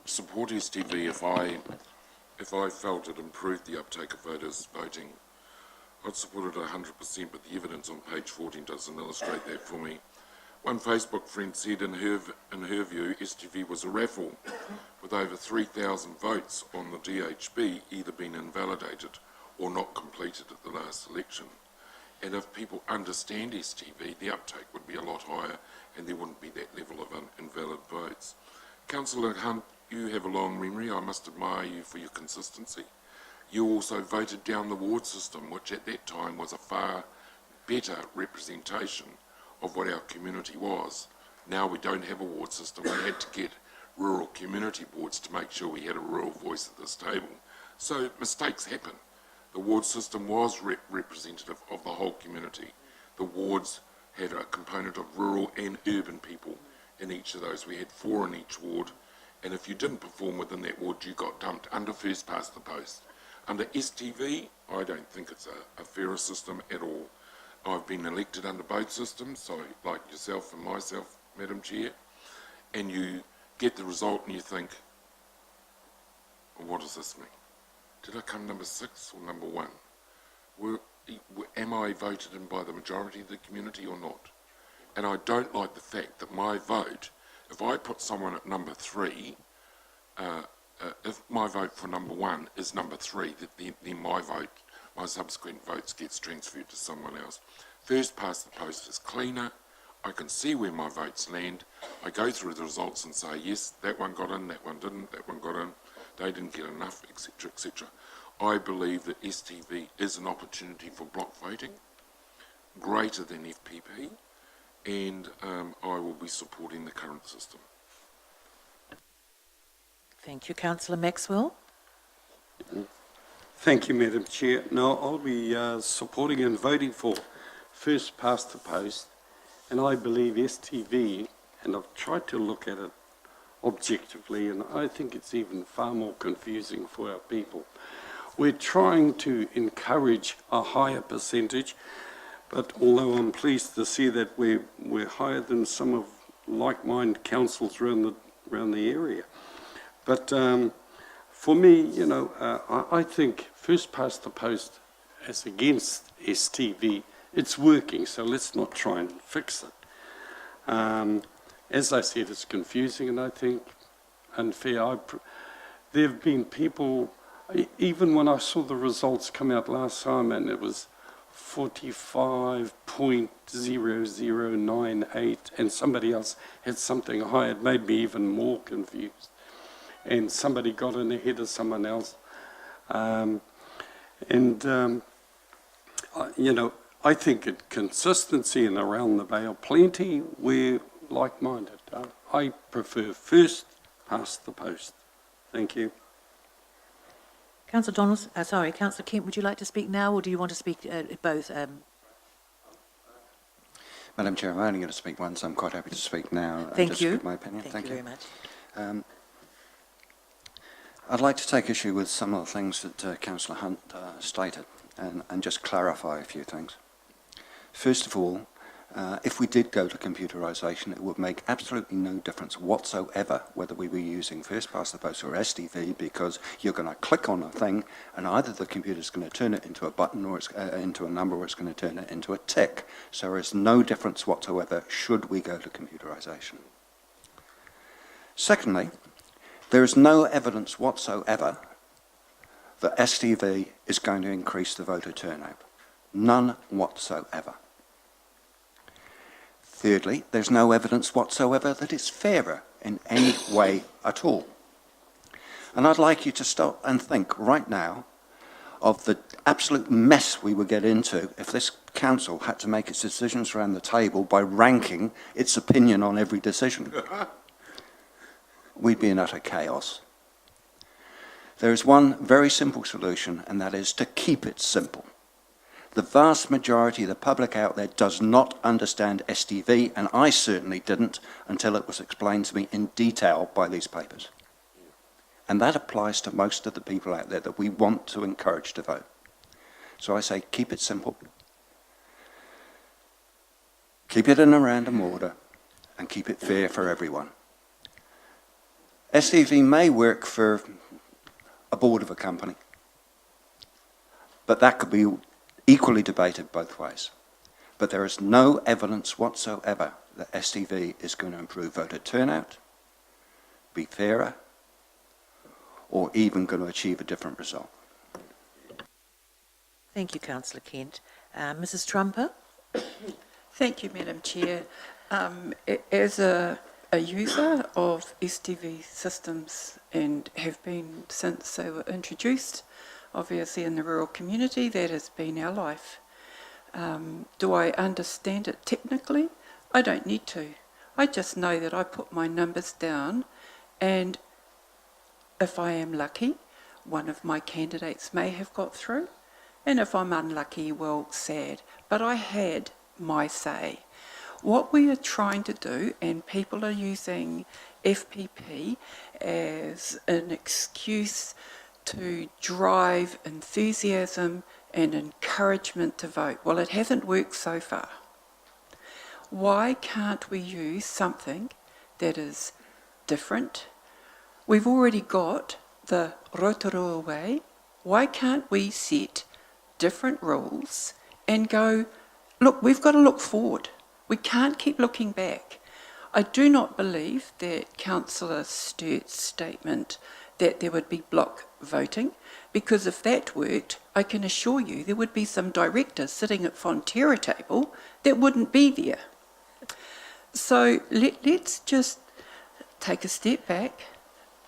Support STV if I felt it improved the uptake of voters voting. I'd support it 100%, but the evidence on page 14 doesn't illustrate that for me. One Facebook friend said in her view, STV was a raffle with over 3,000 votes on the DHB either been invalidated or not completed at the last election. And if people understand STV, the uptake would be a lot higher and there wouldn't be that level of invalid votes. Councillor Hunt, you have a long memory. I must admire you for your consistency. You also voted down the ward system, which at that time was a far better representation of what our community was. Now we don't have a ward system. We had to get rural community boards to make sure we had a rural voice at this table. So mistakes happen. The ward system was representative of the whole community. The wards had a component of rural and urban people in each of those. We had 4 in each ward, and if you didn't perform within that ward, you got dumped under first past the post. Under STV, I don't think it's a fairer system at all. I've been elected under both systems, so like yourself and myself, Madam Chair, and you get the result and you think, well, what does this mean? Did I come number 6 or number 1? Am I voted in by the majority of the community or not? And I don't like the fact that my vote, if I put someone at number 3, if my vote for number 1 is number 3, then my vote, my subsequent votes gets transferred to someone else. First past the post is cleaner. I can see where my votes land. I go through the results and say, yes, that one got in, that one didn't, that one got in, they didn't get enough, etc., etc. I believe that STV is an opportunity for block voting, greater than FPP, and I will be supporting the current system. Thank you. Councillor Maxwell. Thank you, Madam Chair. No, I'll be supporting and voting for first past the post, and I believe STV, and I've tried to look at it objectively, and I think it's even far more confusing for our people. We're trying to encourage a higher percentage, but although I'm pleased to see that we're higher than some of like-minded councils around the area. But for me, you know, I think first past the post as against STV, it's working, so let's not try and fix it. As I said, it's confusing and I think unfair. There have been people, even when I saw the results come out last time and it was 45.0098 and somebody else had something higher, it made me even more confused. And somebody got in ahead of someone else. You know, I think consistency and around the bay are plenty. We're like-minded. I prefer first past the post. Thank you. Councillor Donaldson, Councillor Kemp, would you like to speak now or do you want to speak both? Madam Chair, I'm only going to speak once. I'm quite happy to speak now. Thank just you. Give my opinion. Thank you very much. I'd like to take issue with some of the things that Councillor Hunt stated and just clarify a few things. First of all, if we did go to computerisation, it would make absolutely no difference whatsoever whether we were using first past the post or STV, because you're going to click on a thing and either the computer's going to turn it into a button or it's into a number, or it's going to turn it into a tick. So there is no difference whatsoever should we go to computerisation. Secondly, there is no evidence whatsoever that STV is going to increase the voter turnout. None whatsoever. Thirdly, there's no evidence whatsoever that it's fairer in any way at all. And I'd like you to stop and think right now of the absolute mess we would get into if this council had to make its decisions around the table by ranking its opinion on every decision. We'd be in utter chaos. There is one very simple solution, and that is to keep it simple. The vast majority of the public out there does not understand STV, and I certainly didn't until it was explained to me in detail by these papers. And that applies to most of the people out there that we want to encourage to vote. So I say keep it simple, keep it in a random order, and keep it fair for everyone. STV may work for a board of a company, but that could be equally debated both ways. But there is no evidence whatsoever that STV is going to improve voter turnout, be fairer, or even going to achieve a different result. Thank you, Councillor Kent. Mrs Trumper? Thank you, Madam Chair. As a user of STV systems and have been since they were introduced, obviously in the rural community, that has been our life. Do I understand it technically? I don't need to. I just know that I put my numbers down, and if I am lucky, one of my candidates may have got through, and if I'm unlucky, well, sad. But I had my say. What we are trying to do, and people are using FPP as an excuse to drive enthusiasm and encouragement to vote. Well, it hasn't worked so far. Why can't we use something that is different? We've already got the Rotorua way. Why can't we set different rules and go, look, we've got to look forward. We can't keep looking back. I do not believe that Councillor Sturt's statement that there would be block voting, because if that worked, I can assure you there would be some directors sitting at Fonterra table that wouldn't be there. So let's just take a step back,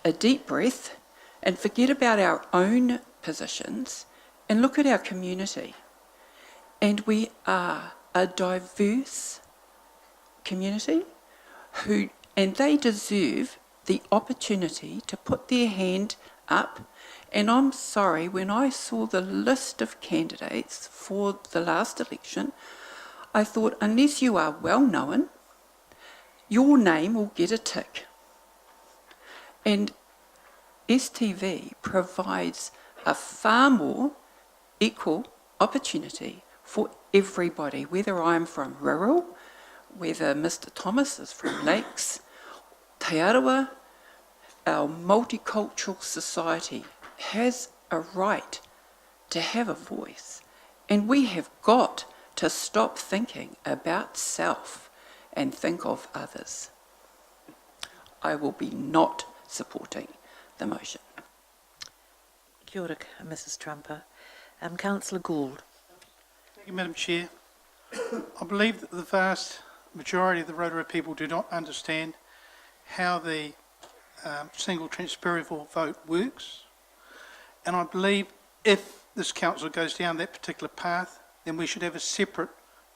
a deep breath, and forget about our own positions and look at our community. And we are a diverse community and they deserve the opportunity to put their hand up. And I'm sorry, when I saw the list of candidates for the last election, I thought, unless you are well known, your name will get a tick. And STV provides a far more equal opportunity for everybody, whether I'm from rural, whether Mr Thomas is from Lakes, Te Arawa. Our multicultural society has a right to have a voice, and we have got to stop thinking about self and think of others. I will be not supporting the motion. Kia ora, Mrs Trumper. Councillor Gould. Thank you, Madam Chair. I believe that the vast majority of the Rotorua people do not understand how the single transferable vote works, and I believe if this council goes down that particular path, then we should have a separate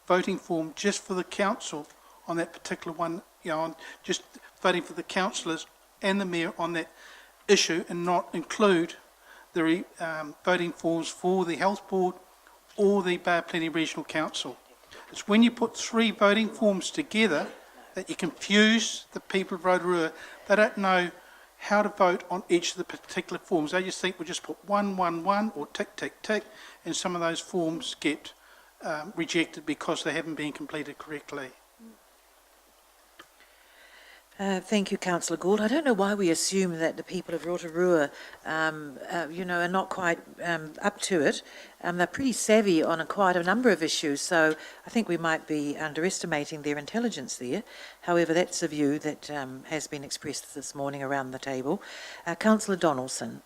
voting form just for the council on that particular one, on just voting for the councillors and the mayor on that issue, and not include the voting forms for the health board or the Bay of Plenty Regional Council. It's when you put three voting forms together that you confuse the people of Rotorua. They don't know how to vote on each of the particular forms. They just think we'll just put 111 or tick, tick, tick, and some of those forms get rejected because they haven't been completed correctly. Thank you, Councillor Gould. I don't know why we assume that the people of Rotorua, are not quite up to it. They're pretty savvy on quite a number of issues, so I think we might be underestimating their intelligence there. However, that's a view that has been expressed this morning around the table. Councillor Donaldson.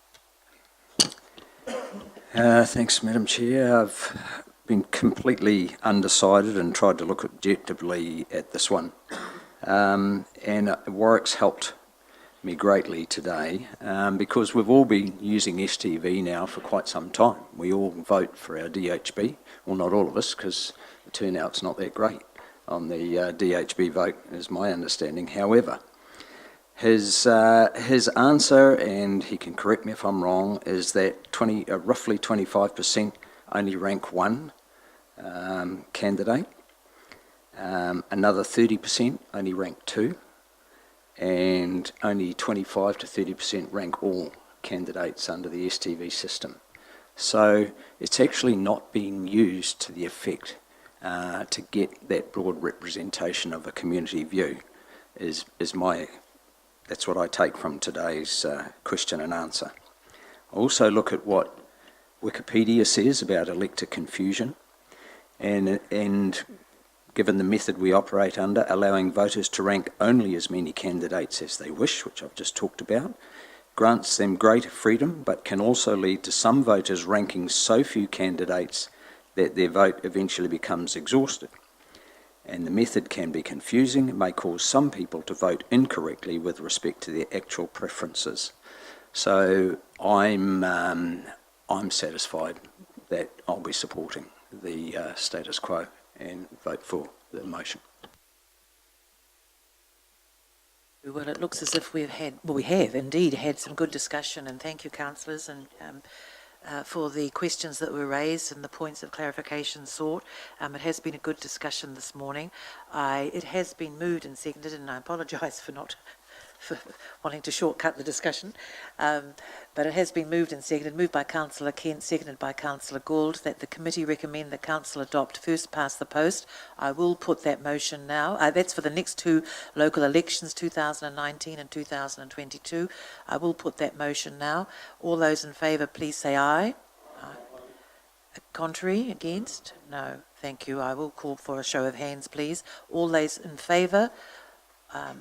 Thanks, Madam Chair. I've been completely undecided and tried to look objectively at this one. And Warwick's helped me greatly today because we've all been using STV now for quite some time. We all vote for our DHB. Well, not all of us, because the turnout's not that great on the DHB vote, is my understanding. However, his answer, and he can correct me if I'm wrong, is that roughly 25% only rank one candidate. Another 30% only rank two, and only 25 to 30% rank all candidates under the STV system. So it's actually not being used to the effect to get that broad representation of a community view. That's what I take from today's question and answer. I also look at what Wikipedia says about elector confusion, and given the method we operate under, allowing voters to rank only as many candidates as they wish, which I've just talked about, grants them greater freedom, but can also lead to some voters ranking so few candidates that their vote eventually becomes exhausted. And the method can be confusing and may cause some people to vote incorrectly with respect to their actual preferences. So I'm satisfied that I'll be supporting the status quo and vote for the motion. Well, it looks as if we have indeed had some good discussion, and thank you, councillors, and for the questions that were raised and the points of clarification sought. It has been a good discussion this morning. It has been moved and seconded, and I apologise for wanting to shortcut the discussion, but it has been moved and seconded, moved by Councillor Kent, seconded by Councillor Gould, that the committee recommend that Council adopt first past the post. I will put that motion now. That's for the next two local elections, 2019 and 2022. I will put that motion now. All those in favour, please say aye. Aye. Contrary? Against? No. Thank you. I will call for a show of hands, please. All those in favour?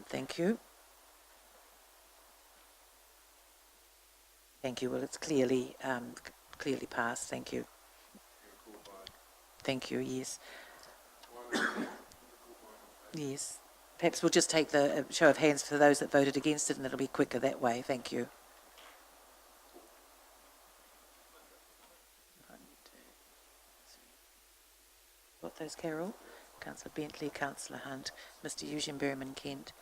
Thank you. Thank you. Well, it's clearly passed. Thank you. Thank you. Yes. Yes. Perhaps we'll just take the show of hands for those that voted against it, and it'll be quicker that way. Thank you. Got those, Carol? Councillor Bentley, Councillor Hunt, Mr. Eugene Berriman Kent,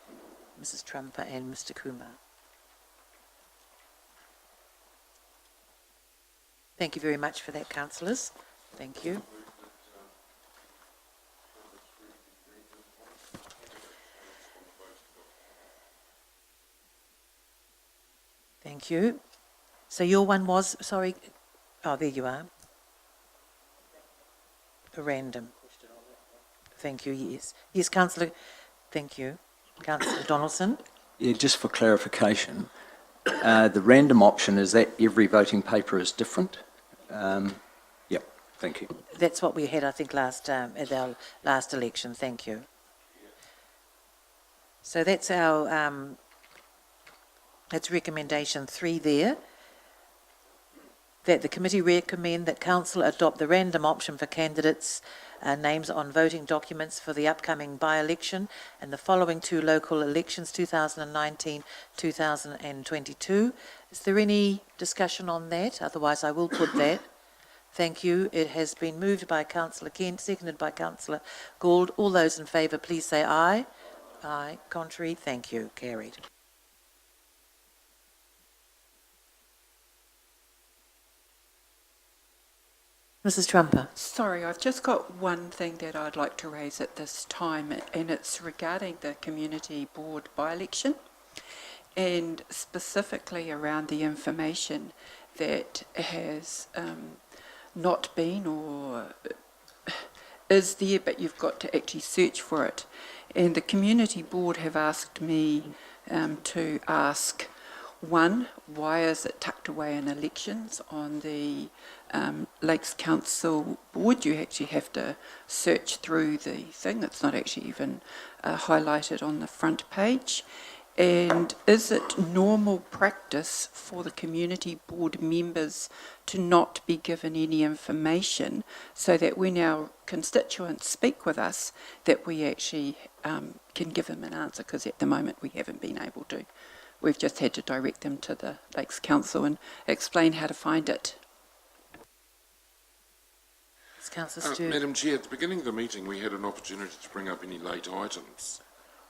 Mrs. Trumper, and Mr. Kumar. Thank you very much for that, councillors. Thank you. Thank you. So your one was, sorry, oh, there you are. A random. Thank you, yes. Yes, councillor, thank you. Councillor Donaldson. Yeah, just for clarification, the random option, is that every voting paper is different? Yep, thank you. That's what we had, I think, at our last election. Thank you. So that's our that's recommendation 3 there. That the committee recommend that council adopt the random option for candidates' names on voting documents for the upcoming by-election and the following two local elections, 2019-2022. Is there any discussion on that? Otherwise, I will put that. Thank you. It has been moved by Councillor Kent, seconded by Councillor Gould. All those in favour, please say aye. Aye. Contrary? Thank you. Carried. Mrs. Trumper. Sorry, I've just got one thing that I'd like to raise at this time, and it's regarding the community board by-election, and specifically around the information that has not been or is there, but you've got to actually search for it. And the community board have asked me to ask, one, why is it tucked away in elections on the Lakes Council board? You actually have to search through the thing. It's not actually even highlighted on the front page. And is it normal practice for the community board members to not be given any information so that when our constituents speak with us, that we actually can give them an answer? Because at the moment we haven't been able to. We've just had to direct them to the Lakes Council and explain how to find it. Councillor Stewart. Madam Chair, at the beginning of the meeting, we had an opportunity to bring up any late items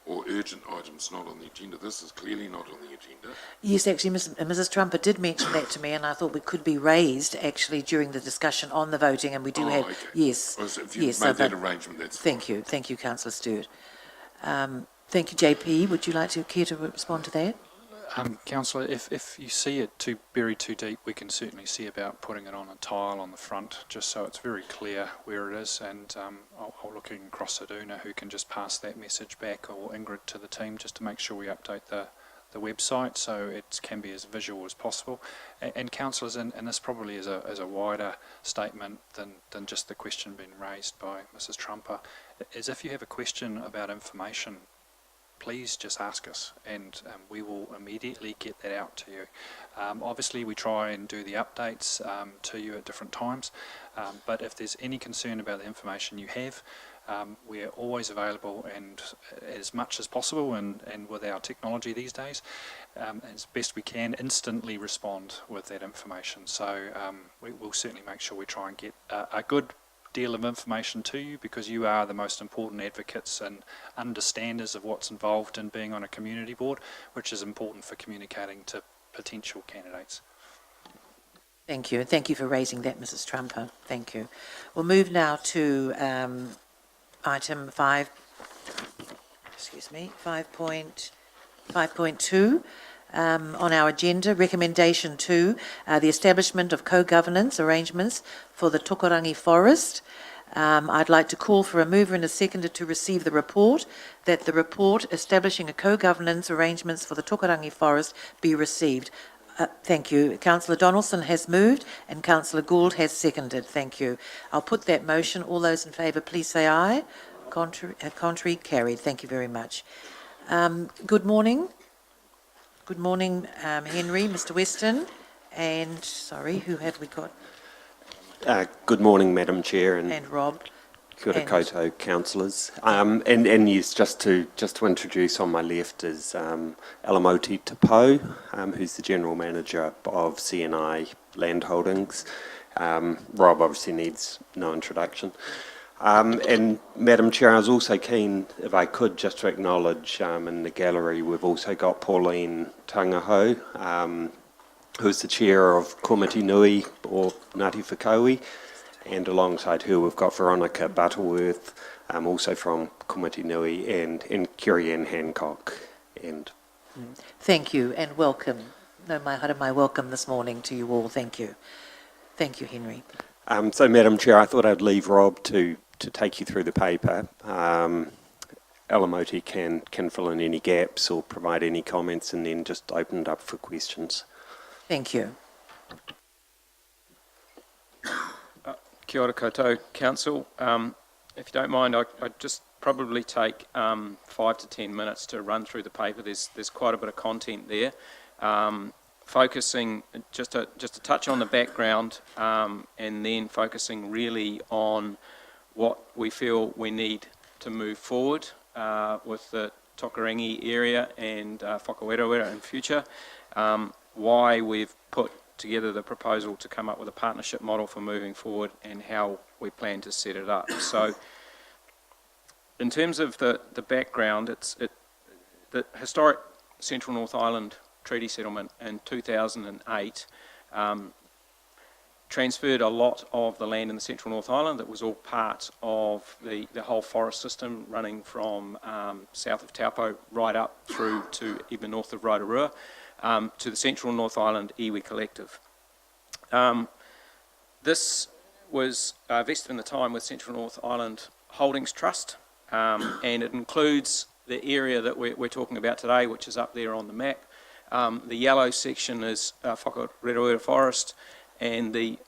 or urgent items not on the agenda. This is clearly not on the agenda. Yes, actually, Mrs. Trumper did mention that to me, and I thought we could be raised actually during the discussion on the voting, and we do have. Okay. Yes. Well, so if you've yes. made that arrangement, that's fine. Thank you, Councillor Stewart. Thank you, JP. Would you like to care to respond to that? Councillor, if you see it buried too deep, we can certainly see about putting it on a tile on the front, just so it's very clear where it is, and I'll look across at Una, who can just pass that message back, or Ingrid to the team, just to make sure we update the website so it can be as visual as possible. And councillors, and this probably is a wider statement than just the question being raised by Mrs. Trumper, is if you have a question about information, please just ask us, and we will immediately get that out to you. Obviously, we try and do the updates to you at different times, but if there's any concern about the information you have, we're always available, and as much as possible, and with our technology these days, as best we can, instantly respond with that information. So we'll certainly make sure we try and get a good deal of information to you, because you are the most important advocates and understanders of what's involved in being on a community board, which is important for communicating to potential candidates. Thank you, and thank you for raising that, Mrs. Trumper. Thank you. We'll move now to item 5.2 on our agenda, recommendation 2, the establishment of co-governance arrangements for the Tokarangi Forest. I'd like to call for a mover and a seconder to receive the report, that the report establishing a co-governance arrangements for the Tokarangi Forest be received. Thank you. Councillor Donaldson has moved and Councillor Gould has seconded. Thank you. I'll put that motion. All those in favour, please say aye. Contrary, carried. Thank you very much. Good morning. Good morning, Henry, Mr. Weston, and, sorry, who have we got? Good morning, Madam Chair, and Rob. Kia ora koutou, councillors. And yes, just to introduce, on my left is Alamoti Tapo, who's the General Manager of CNI Land Holdings. Rob obviously needs no introduction. And Madam Chair, I was also keen, if I could, just to acknowledge in the gallery we've also got Pauline Tangaho, who's the chair of Komiti Nui, or Ngāti Whakaui, and alongside her we've got Veronica Butterworth, also from Komiti Nui, and Kiri-Ann Hancock. And Thank you, and welcome. No, my welcome this morning to you all. Thank you. Thank you, Henry. So, Madam Chair, I thought I'd leave Rob to take you through the paper. Alamoti can fill in any gaps or provide any comments, and then just open it up for questions. Thank you. Kia ora koutou, Council. If you don't mind, I'd just probably take 5 to 10 minutes to run through the paper. There's quite a bit of content there. Focusing just to touch on the background, and then focusing really on what we feel we need to move forward with the Tokarangi area and Whakawerawera in future, why we've put together the proposal to come up with a partnership model for moving forward, and how we plan to set it up. So in terms of the background, the historic Central North Island Treaty Settlement in 2008 transferred a lot of the land in the Central North Island that was all part of the whole forest system running from south of Taupo right up through to even north of Rotorua, to the Central North Island iwi Collective. This was vested in the time with Central North Island Holdings Trust, and it includes the area that we're talking about today, which is up there on the map. The yellow section is Whakareroera Forest, and the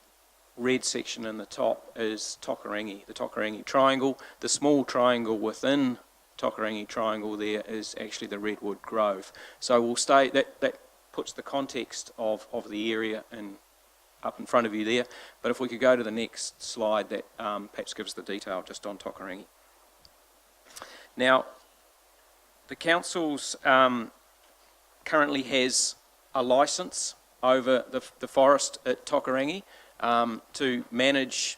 red section in the top is Tokarangi, the Tokarangi Triangle. The small triangle within Tokarangi Triangle there is actually the Redwood Grove. So we'll stay, that puts the context of the area up in front of you there. But if we could go to the next slide, that perhaps gives the detail just on Tokarangi. Now, the council's currently has a licence over the forest at Tokarangi to manage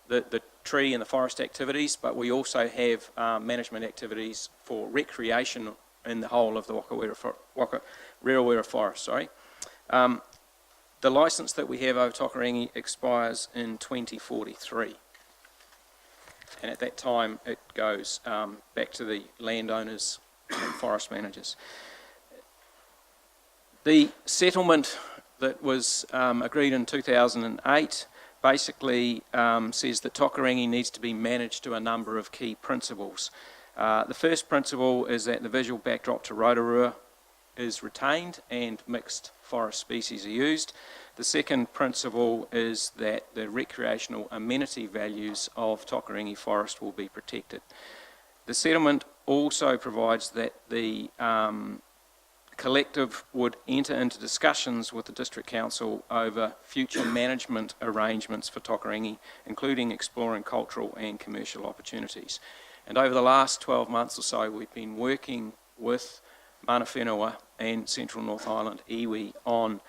the tree and the forest activities, but we also have management activities for recreation in the whole of the Rotorua forest. The licence that we have over Tokarangi expires in 2043, and at that time it goes back to the landowners and forest managers. The settlement that was agreed in 2008 basically says that Tokarangi needs to be managed to a number of key principles. The first principle is that the visual backdrop to Rotorua is retained and mixed forest species are used. The second principle is that the recreational amenity values of Tokarangi forest will be protected. The settlement also provides that the collective would enter into discussions with the District Council over future management arrangements for Tokarangi, including exploring cultural and commercial opportunities. And over the last 12 months or so, we've been working with Mana Whenua and Central North Island iwi on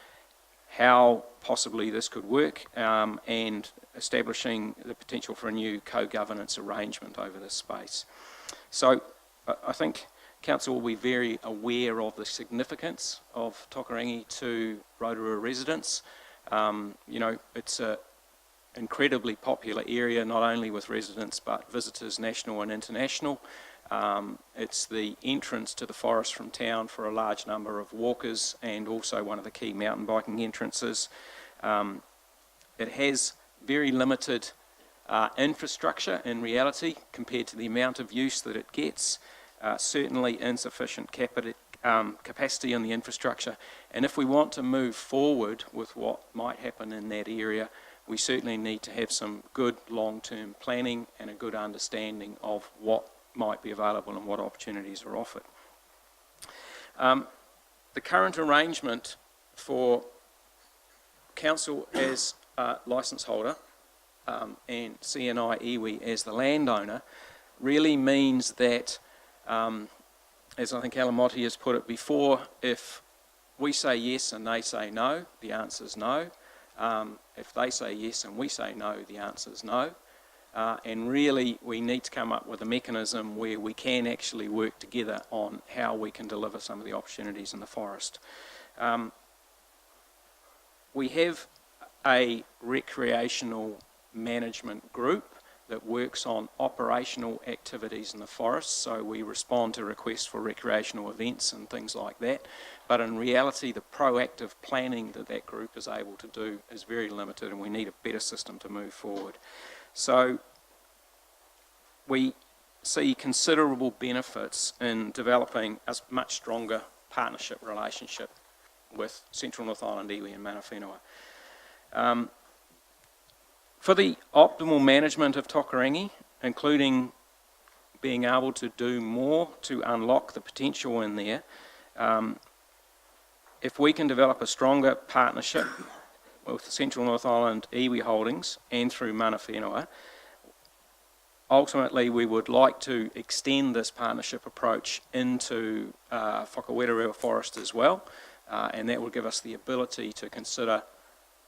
how possibly this could work and establishing the potential for a new co-governance arrangement over this space. So I think Council will be very aware of the significance of Tokarangi to Rotorua residents. It's an incredibly popular area, not only with residents but visitors national and international. It's the entrance to the forest from town for a large number of walkers and also one of the key mountain biking entrances. It has very limited infrastructure in reality compared to the amount of use that it gets. Certainly insufficient capacity on the infrastructure, and if we want to move forward with what might happen in that area, we certainly need to have some good long-term planning and a good understanding of what might be available and what opportunities are offered. The current arrangement for Council as licence holder and CNI iwi as the landowner really means that as I think Alamotti has put it before, if we say yes and they say no, the answer is no. If they say yes and we say no, the answer is no. And really we need to come up with a mechanism where we can actually work together on how we can deliver some of the opportunities in the forest. We have a recreational management group that works on operational activities in the forest, so we respond to requests for recreational events and things like that, but in reality the proactive planning that group is able to do is very limited, and we need a better system to move forward. So we see considerable benefits in developing a much stronger partnership relationship with Central North Island iwi and Mana Whenua. For the optimal management of Tokarangi, including being able to do more to unlock the potential in there, if we can develop a stronger partnership with the Central North Island iwi holdings and through Mana Whenua, ultimately we would like to extend this partnership approach into Rotorua forest as well, and that will give us the ability to consider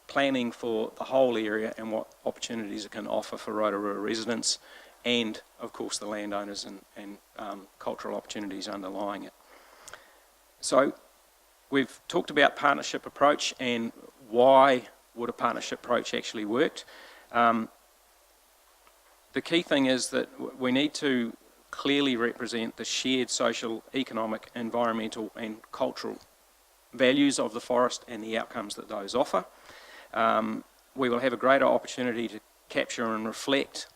planning for the whole area and what opportunities it can offer for Rotorua residents and of course the landowners and cultural opportunities underlying it. So we've talked about partnership approach and why would a partnership approach actually work. The key thing is that we need to clearly represent the shared social, economic, environmental and cultural values of the forest and the outcomes that those offer. We will have a greater opportunity to capture and reflect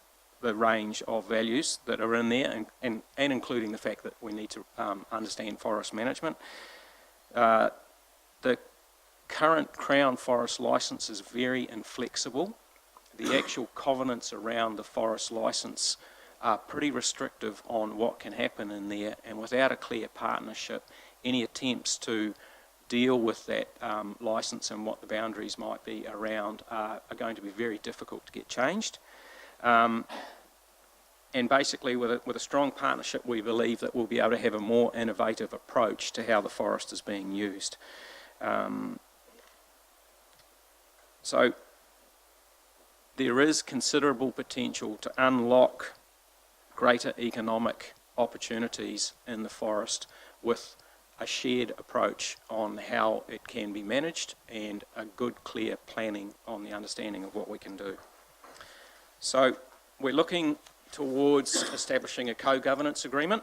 the range of values that are in there and including the fact that we need to understand forest management. The current Crown Forest licence is very inflexible. The actual covenants around the forest licence are pretty restrictive on what can happen in there, and without a clear partnership, any attempts to deal with that licence and what the boundaries might be around are going to be very difficult to get changed. And basically, with a strong partnership, we believe that we'll be able to have a more innovative approach to how the forest is being used. So there is considerable potential to unlock greater economic opportunities in the forest with a shared approach on how it can be managed and a good, clear planning on the understanding of what we can do. So we're looking towards establishing a co-governance agreement,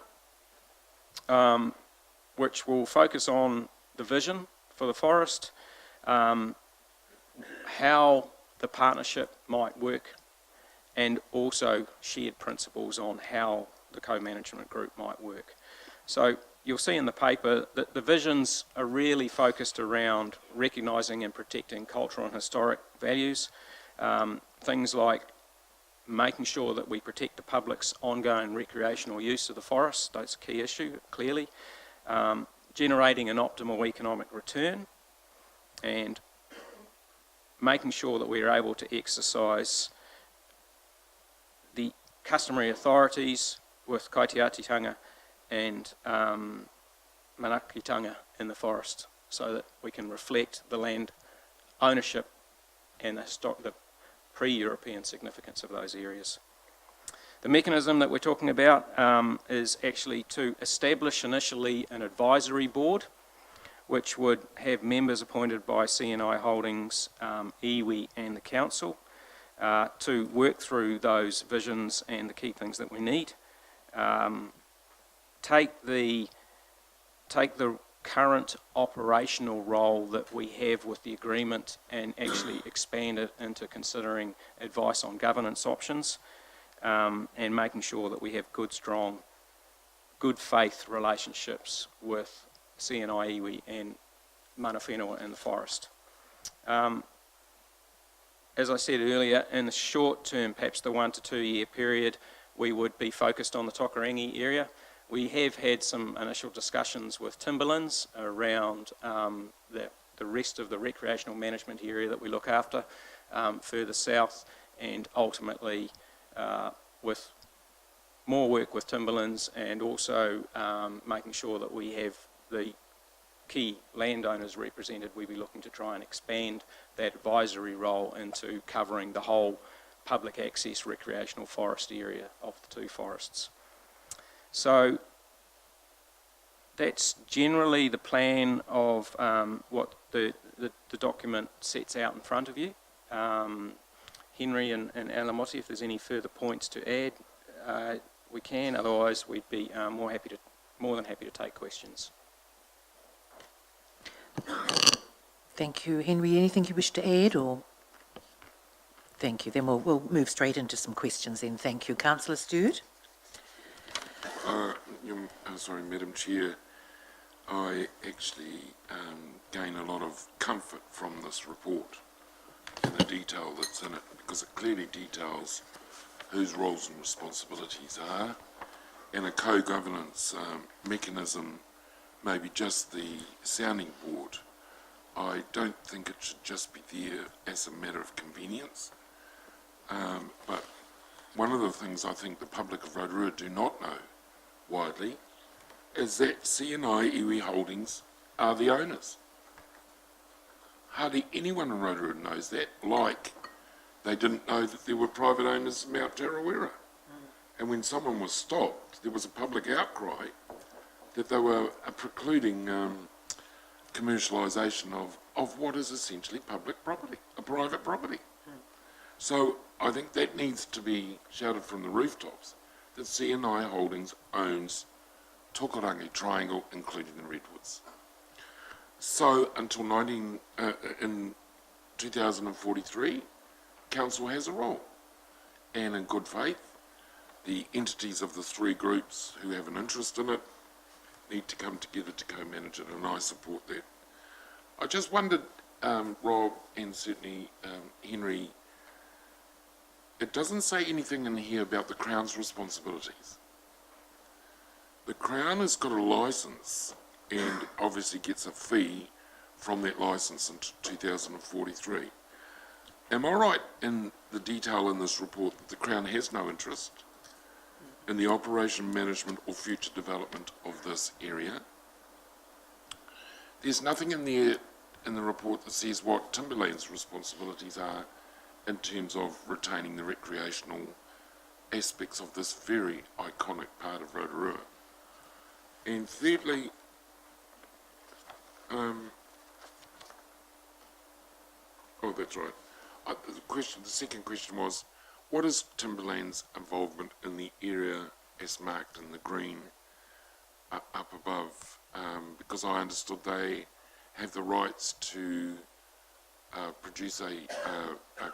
which will focus on the vision for the forest, how the partnership might work, and also shared principles on how the co-management group might work. So you'll see in the paper that the visions are really focused around recognising and protecting cultural and historic values, things like making sure that we protect the public's ongoing recreational use of the forest. That's a key issue, clearly. Generating an optimal economic return, and making sure that we are able to exercise the customary authorities with kaitiatitanga and manakitanga in the forest, so that we can reflect the land ownership and the pre-European significance of those areas. The mechanism that we're talking about is actually to establish initially an advisory board, which would have members appointed by CNI Holdings, iwi and the Council, to work through those visions and the key things that we need. Take the current operational role that we have with the agreement and actually expand it into considering advice on governance options, and making sure that we have good, strong, good faith relationships with CNI iwi and mana whenua in the forest. As I said earlier, in the short term, perhaps the 1 to 2 year period, we would be focused on the Tokarangi area. We have had some initial discussions with Timberlands around the rest of the recreational management area that we look after further south, and ultimately with more work with Timberlands and also making sure that we have the key landowners represented, we'll be looking to try and expand that advisory role into covering the whole public access recreational forest area of the two forests. So that's generally the plan of what the document sets out in front of you. Henry and Alamotti, if there's any further points to add, we can. Otherwise, we'd be more than happy to take questions. Thank you, Henry. Anything you wish to add, or? Thank you. Then we'll move straight into some questions then. Thank you. Councillor Stewart. Sorry, Madam Chair. I actually gain a lot of comfort from this report and the detail that's in it, because it clearly details whose roles and responsibilities are, and a co-governance mechanism, maybe just the sounding board. I don't think it should just be there as a matter of convenience, but one of the things I think the public of Rotorua do not know widely is that CNI iwi Holdings are the owners. Hardly anyone in Rotorua knows that, like they didn't know that there were private owners in Mount Tarawera. And when someone was stopped, there was a public outcry that they were precluding commercialisation of what is essentially public property, a private property. So I think that needs to be shouted from the rooftops, that CNI Holdings owns Tokarangi Triangle, including the Redwoods. So until in 2043, Council has a role, and in good faith, the entities of the three groups who have an interest in it need to come together to co-manage it, and I support that. I just wondered, Rob, and certainly Henry, it doesn't say anything in here about the Crown's responsibilities. The Crown has got a licence and obviously gets a fee from that licence until 2043. Am I right in the detail in this report that the Crown has no interest in the operation, management or future development of this area? There's nothing in there in the report that says what Timberland's responsibilities are in terms of retaining the recreational aspects of this very iconic part of Rotorua. And thirdly, oh, that's right. The second question was, what is Timberland's involvement in the area as marked in the green up above? Because I understood they have the rights to produce a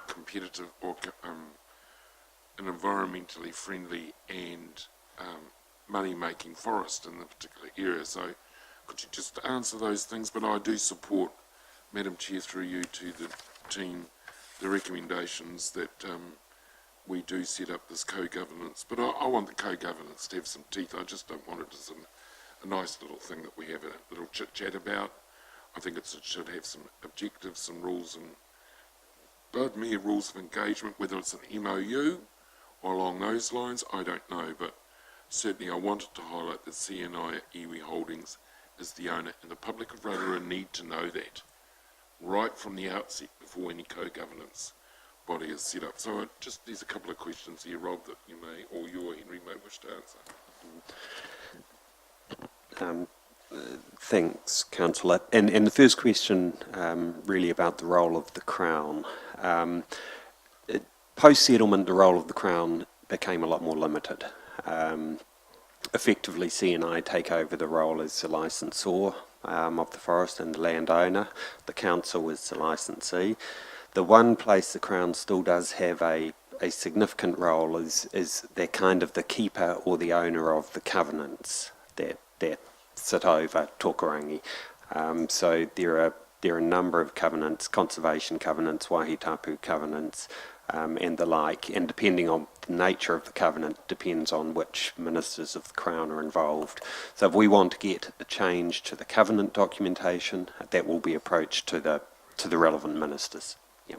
competitive or an environmentally friendly and money-making forest in the particular area. So could you just answer those things? But I do support, Madam Chair, through you to the team, the recommendations that we do set up this co-governance. But I want the co-governance to have some teeth. I just don't want it as a nice little thing that we have a little chit-chat about. I think it should have some objectives, some rules, and mere rules of engagement, whether it's an MOU or along those lines, I don't know. But certainly I wanted to highlight that CNI Iwi Holdings is the owner, and the public of Rotorua need to know that right from the outset before any co-governance body is set up. So there's a couple of questions here, Rob, that you may, or you or Henry may wish to answer. Thanks, Councillor. And the first question really about the role of the Crown. Post-settlement, the role of the Crown became a lot more limited. Effectively, CNI take over the role as the licensor of the forest and the landowner. The council is the licensee. The one place the Crown still does have a significant role is they're kind of the keeper or the owner of the covenants that sit over Tokarangi. So there are a number of covenants, conservation covenants, wahitapu covenants, and the like, and depending on the nature of the covenant depends on which ministers of the Crown are involved. So if we want to get a change to the covenant documentation, that will be approached to the relevant ministers. Yeah.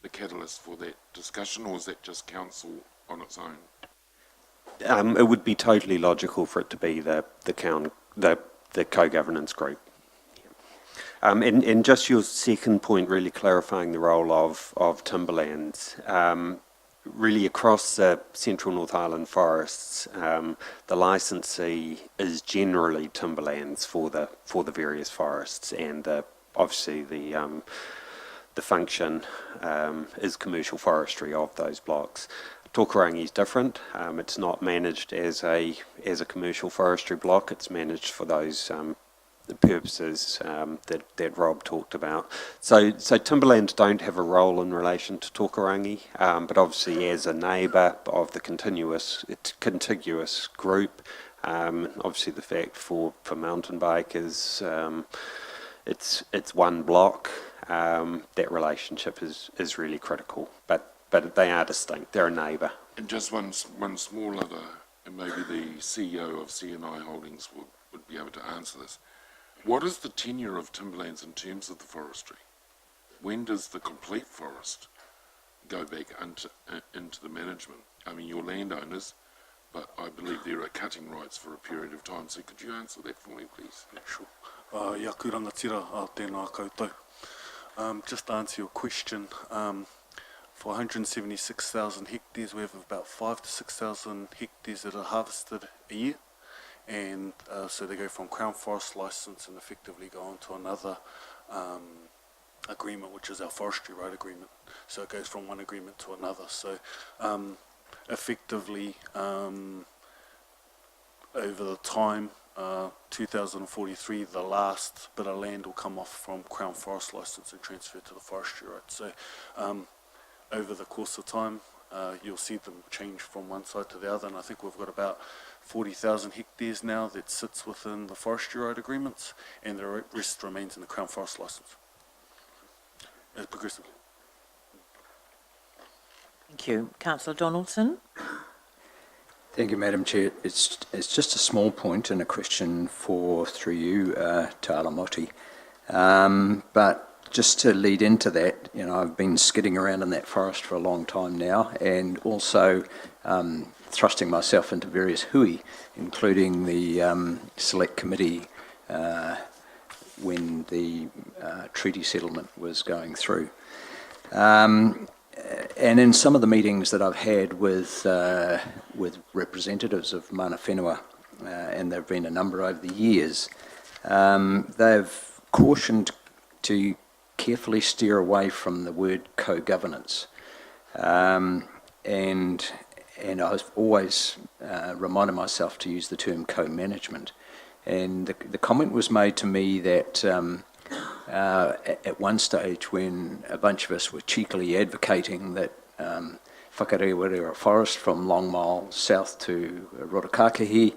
The catalyst for that discussion, or is that just council on its own? It would be totally logical for it to be the co-governance group. And just your second point, really clarifying the role of Timberlands. Really across the Central North Island forests, the licensee is generally Timberlands for the various forests, and obviously the function is commercial forestry of those blocks. Tokarangi is different. It's not managed as a commercial forestry block. It's managed for those the purposes that Rob talked about. So Timberlands don't have a role in relation to Tokarangi, but obviously as a neighbour of the contiguous group, obviously the fact for mountain bikers, it's one block. That relationship is really critical, but they are distinct. They're a neighbour. And just one small other, and maybe the CEO of CNI Holdings would be able to answer this. What is the tenure of Timberlands in terms of the forestry? When does the complete forest go back into the management? I mean, you're landowners, but I believe there are cutting rights for a period of time. So could you answer that for me, please? Sure. Ia ku rangatira tēnā koutou. Just to answer your question, for 176,000 hectares, we have about 5,000 to 6,000 hectares that are harvested a year. And so they go from Crown Forest licence and effectively go on to another agreement, which is our forestry right agreement. So it goes from one agreement to another. So effectively, over the time, 2043, the last bit of land will come off from Crown Forest licence and transfer to the forestry rights. So over the course of time, you'll see them change from one side to the other, and I think we've got about 40,000 hectares now that sits within the forestry right agreements, and the rest remains in the Crown Forest licence. Progressively. Thank you. Councillor Donaldson. Thank you, Madam Chair. It's just a small point and a question through you to Alamoti. But just to lead into that, I've been skidding around in that forest for a long time now, and also thrusting myself into various hui, including the select committee when the treaty settlement was going through. And in some of the meetings that I've had with representatives of mana whenua, and there have been a number over the years, they've cautioned to carefully steer away from the word co-governance. And I've always reminded myself to use the term co-management. And the comment was made to me that at one stage when a bunch of us were cheekily advocating that Whakarewa Forest from Long Mile south to Rotorua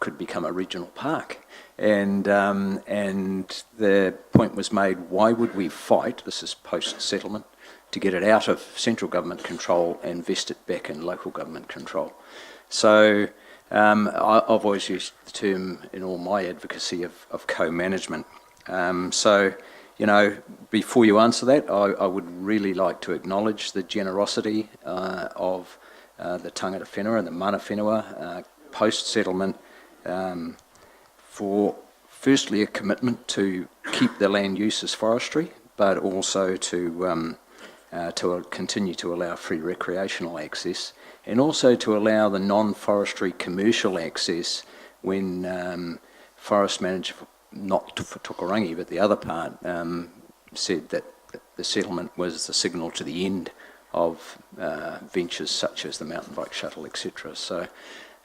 could become a regional park. And the point was made, why would we fight, this is post-settlement, to get it out of central government control and vest it back in local government control? So I've always used the term in all my advocacy of co-management. So, before you answer that, I would really like to acknowledge the generosity of the tangata whenua and the mana whenua post-settlement for, firstly, a commitment to keep the land use as forestry, but also to continue to allow free recreational access, and also to allow the non-forestry commercial access when forest manager, not for Tokarangi, but the other part, said that the settlement was the signal to the end of ventures such as the mountain bike shuttle, etc. So,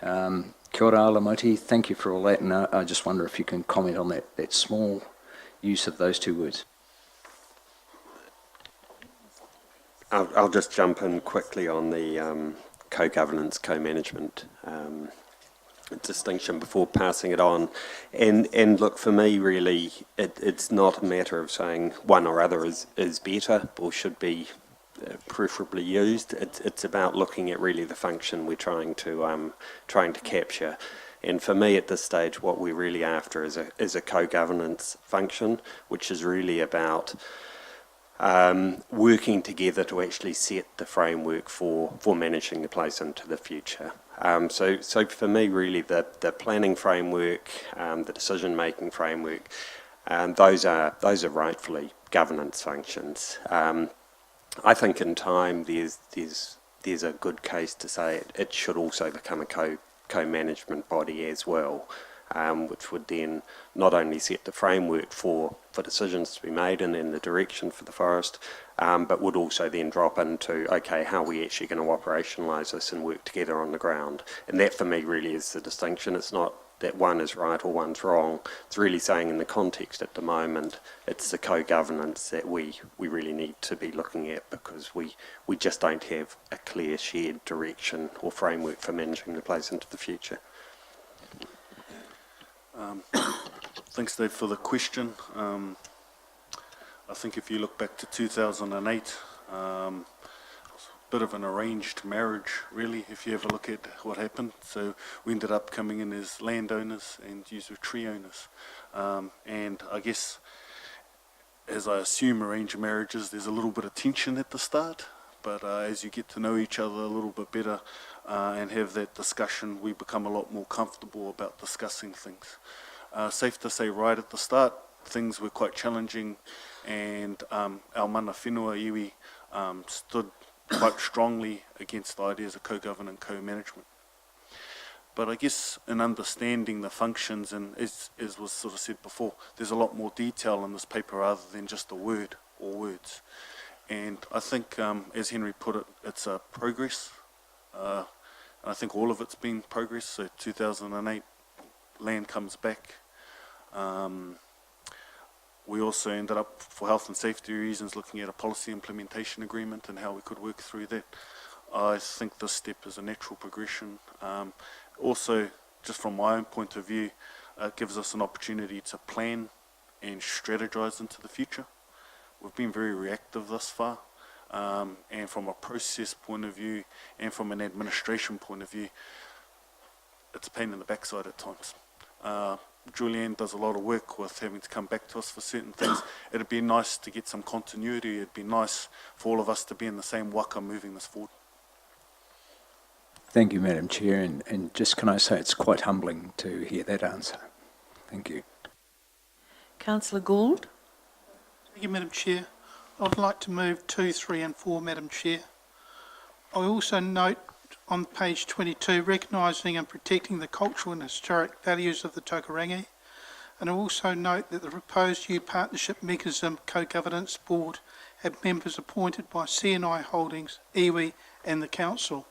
kia ora Alamoti, thank you for all that, and I just wonder if you can comment on that small use of those two words. I'll just jump in quickly on the co-governance, co-management distinction before passing it on. And look, for me, really, it's not a matter of saying one or other is better or should be preferably used. It's about looking at really the function we're trying to capture. And for me, at this stage, what we're really after is a co-governance function, which is really about working together to actually set the framework for managing the place into the future. So for me, really, the planning framework, the decision-making framework, those are rightfully governance functions. I think in time there's a good case to say it should also become a co-management body as well, which would then not only set the framework for decisions to be made and then the direction for the forest, but would also then drop into, okay, how are we actually going to operationalise this and work together on the ground? And that for me really is the distinction. It's not that one is right or one's wrong. It's really saying in the context at the moment, it's the co-governance that we really need to be looking at, because we just don't have a clear shared direction or framework for managing the place into the future. Thanks, Dave, for the question. I think if you look back to 2008, it was a bit of an arranged marriage, really, if you ever look at what happened. So we ended up coming in as landowners and you were tree owners. And I guess, as I assume arranged marriages, there's a little bit of tension at the start, but as you get to know each other a little bit better and have that discussion, we become a lot more comfortable about discussing things. Safe to say, right at the start, things were quite challenging, and our mana whenua iwi stood quite strongly against the ideas of co-governance, co-management. But I guess in understanding the functions, and as was sort of said before, there's a lot more detail in this paper rather than just a word or words. And I think, as Henry put it, it's a progress. And I think all of it's been progress. So 2008, land comes back. We also ended up, for health and safety reasons, looking at a policy implementation agreement and how we could work through that. I think this step is a natural progression. Also, just from my own point of view, it gives us an opportunity to plan and strategise into the future. We've been very reactive thus far, and from a process point of view and from an administration point of view, it's a pain in the backside at times. Julianne does a lot of work with having to come back to us for certain things. It'd be nice to get some continuity. It'd be nice for all of us to be in the same waka moving this forward. Thank you, Madam Chair, and just can I say it's quite humbling to hear that answer. Thank you. Councillor Gould. Thank you, Madam Chair. I'd like to move 2, 3 and 4, Madam Chair. I also note on page 22, recognising and protecting the cultural and historic values of the Tokarangi. And I also note that the proposed new partnership mechanism co-governance board have members appointed by CNI Holdings, iwi and the Council.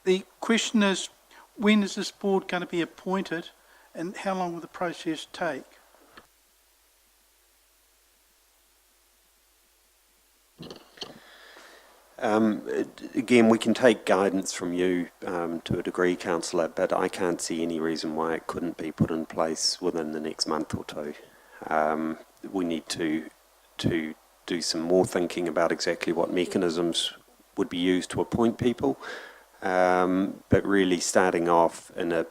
The question is, when is this board going to be appointed and how long will the process take? Again, we can take guidance from you to a degree, Councillor, but I can't see any reason why it couldn't be put in place within the next month or two. We need to do some more thinking about exactly what mechanisms would be used to appoint people, but really starting off in a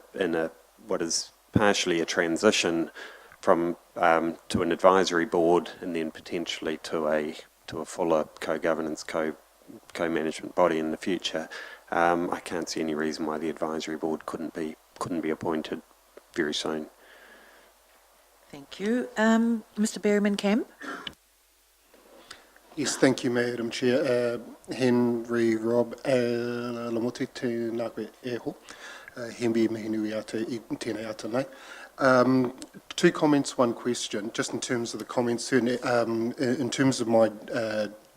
what is partially a transition from to an advisory board and then potentially to a fuller co-governance, co-management body in the future. I can't see any reason why the advisory board couldn't be appointed very soon. Thank you. Mr. Berryman-Kemp. Yes, thank you, Madam Chair. Henry Rob Lamote te nākoe e ho. Hembi mihinui ata I tēnei ata nei. 2 comments, 1 question. Just in terms of the comments, certainly, in terms of my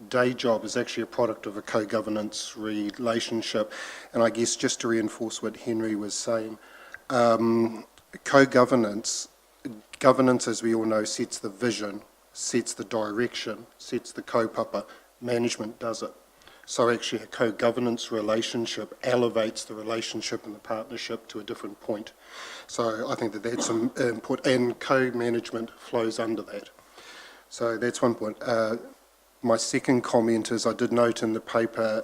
day job is actually a product of a co-governance relationship, and I guess just to reinforce what Henry was saying, governance, as we all know, sets the vision, sets the direction, sets the kaupapa. Management does it. So actually a co-governance relationship elevates the relationship and the partnership to a different point. So I think that that's important, and co-management flows under that. So that's 1 point. My second comment is I did note in the paper,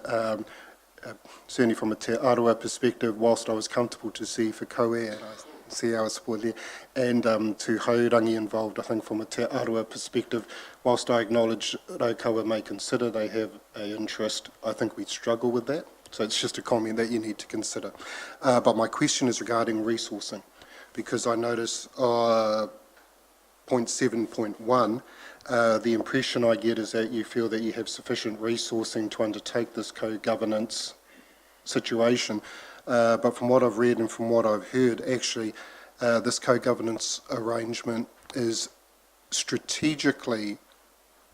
certainly from a Te Arawa perspective, whilst I was comfortable to see for Koe, and I see our support there, and to Haurangi involved, I think from a Te Arawa perspective, whilst I acknowledge Raukawa may consider they have an interest, I think we struggle with that. So it's just a comment that you need to consider. But my question is regarding resourcing, because I notice point 7.1, the impression I get is that you feel that you have sufficient resourcing to undertake this co-governance situation. But from what I've read and from what I've heard, actually, this co-governance arrangement is strategically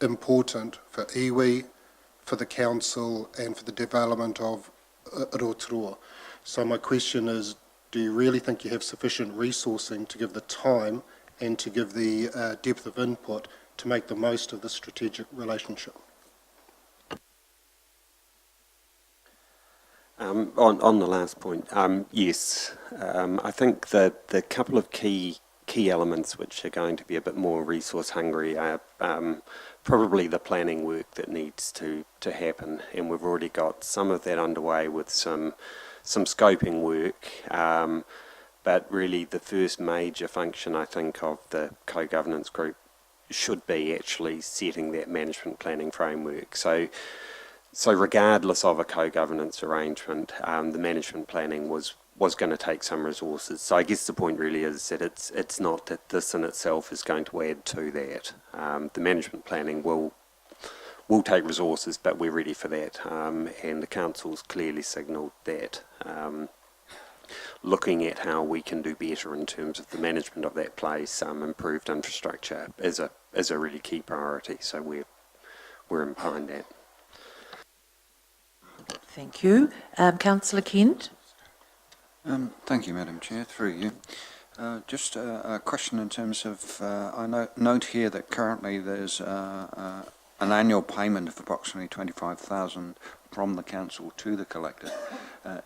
important for iwi, for the council, and for the development of Rotorua. So my question is, do you really think you have sufficient resourcing to give the time and to give the depth of input to make the most of the strategic relationship? On the last point, yes. I think that the couple of key elements which are going to be a bit more resource hungry are probably the planning work that needs to happen, and we've already got some of that underway with some scoping work. But really the first major function, I think, of the co-governance group should be actually setting that management planning framework. So regardless of a co-governance arrangement, the management planning was going to take some resources. So I guess the point really is that it's not that this in itself is going to add to that. The management planning will take resources, but we're ready for that. And the council's clearly signalled that. Looking at how we can do better in terms of the management of that place, improved infrastructure is a really key priority. So we're behind that. Thank you. Councillor Kent. Thank you, Madam Chair, through you. Just a question in terms of, I note here that currently there's an annual payment of approximately £25,000 from the council to the collector.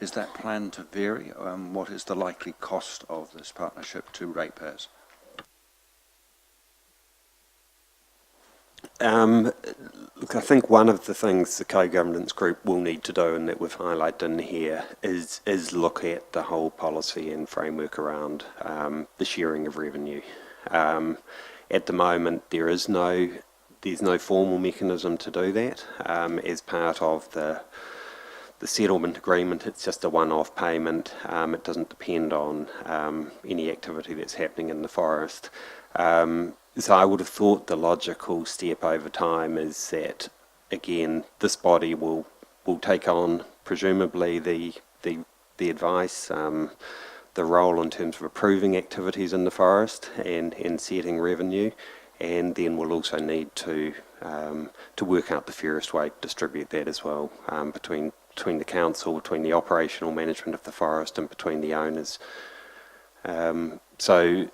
Is that planned to vary? What is the likely cost of this partnership to ratepayers? Look, I think one of the things the co-governance group will need to do, and that we've highlighted in here, is look at the whole policy and framework around the sharing of revenue. At the moment, there's no formal mechanism to do that. As part of the settlement agreement, it's just a one-off payment. It doesn't depend on any activity that's happening in the forest. So I would have thought the logical step over time is that, again, this body will take on presumably the advice, the role in terms of approving activities in the forest and setting revenue, and then we'll also need to work out the fairest way to distribute that as well, between the council, between the operational management of the forest, and between the owners. So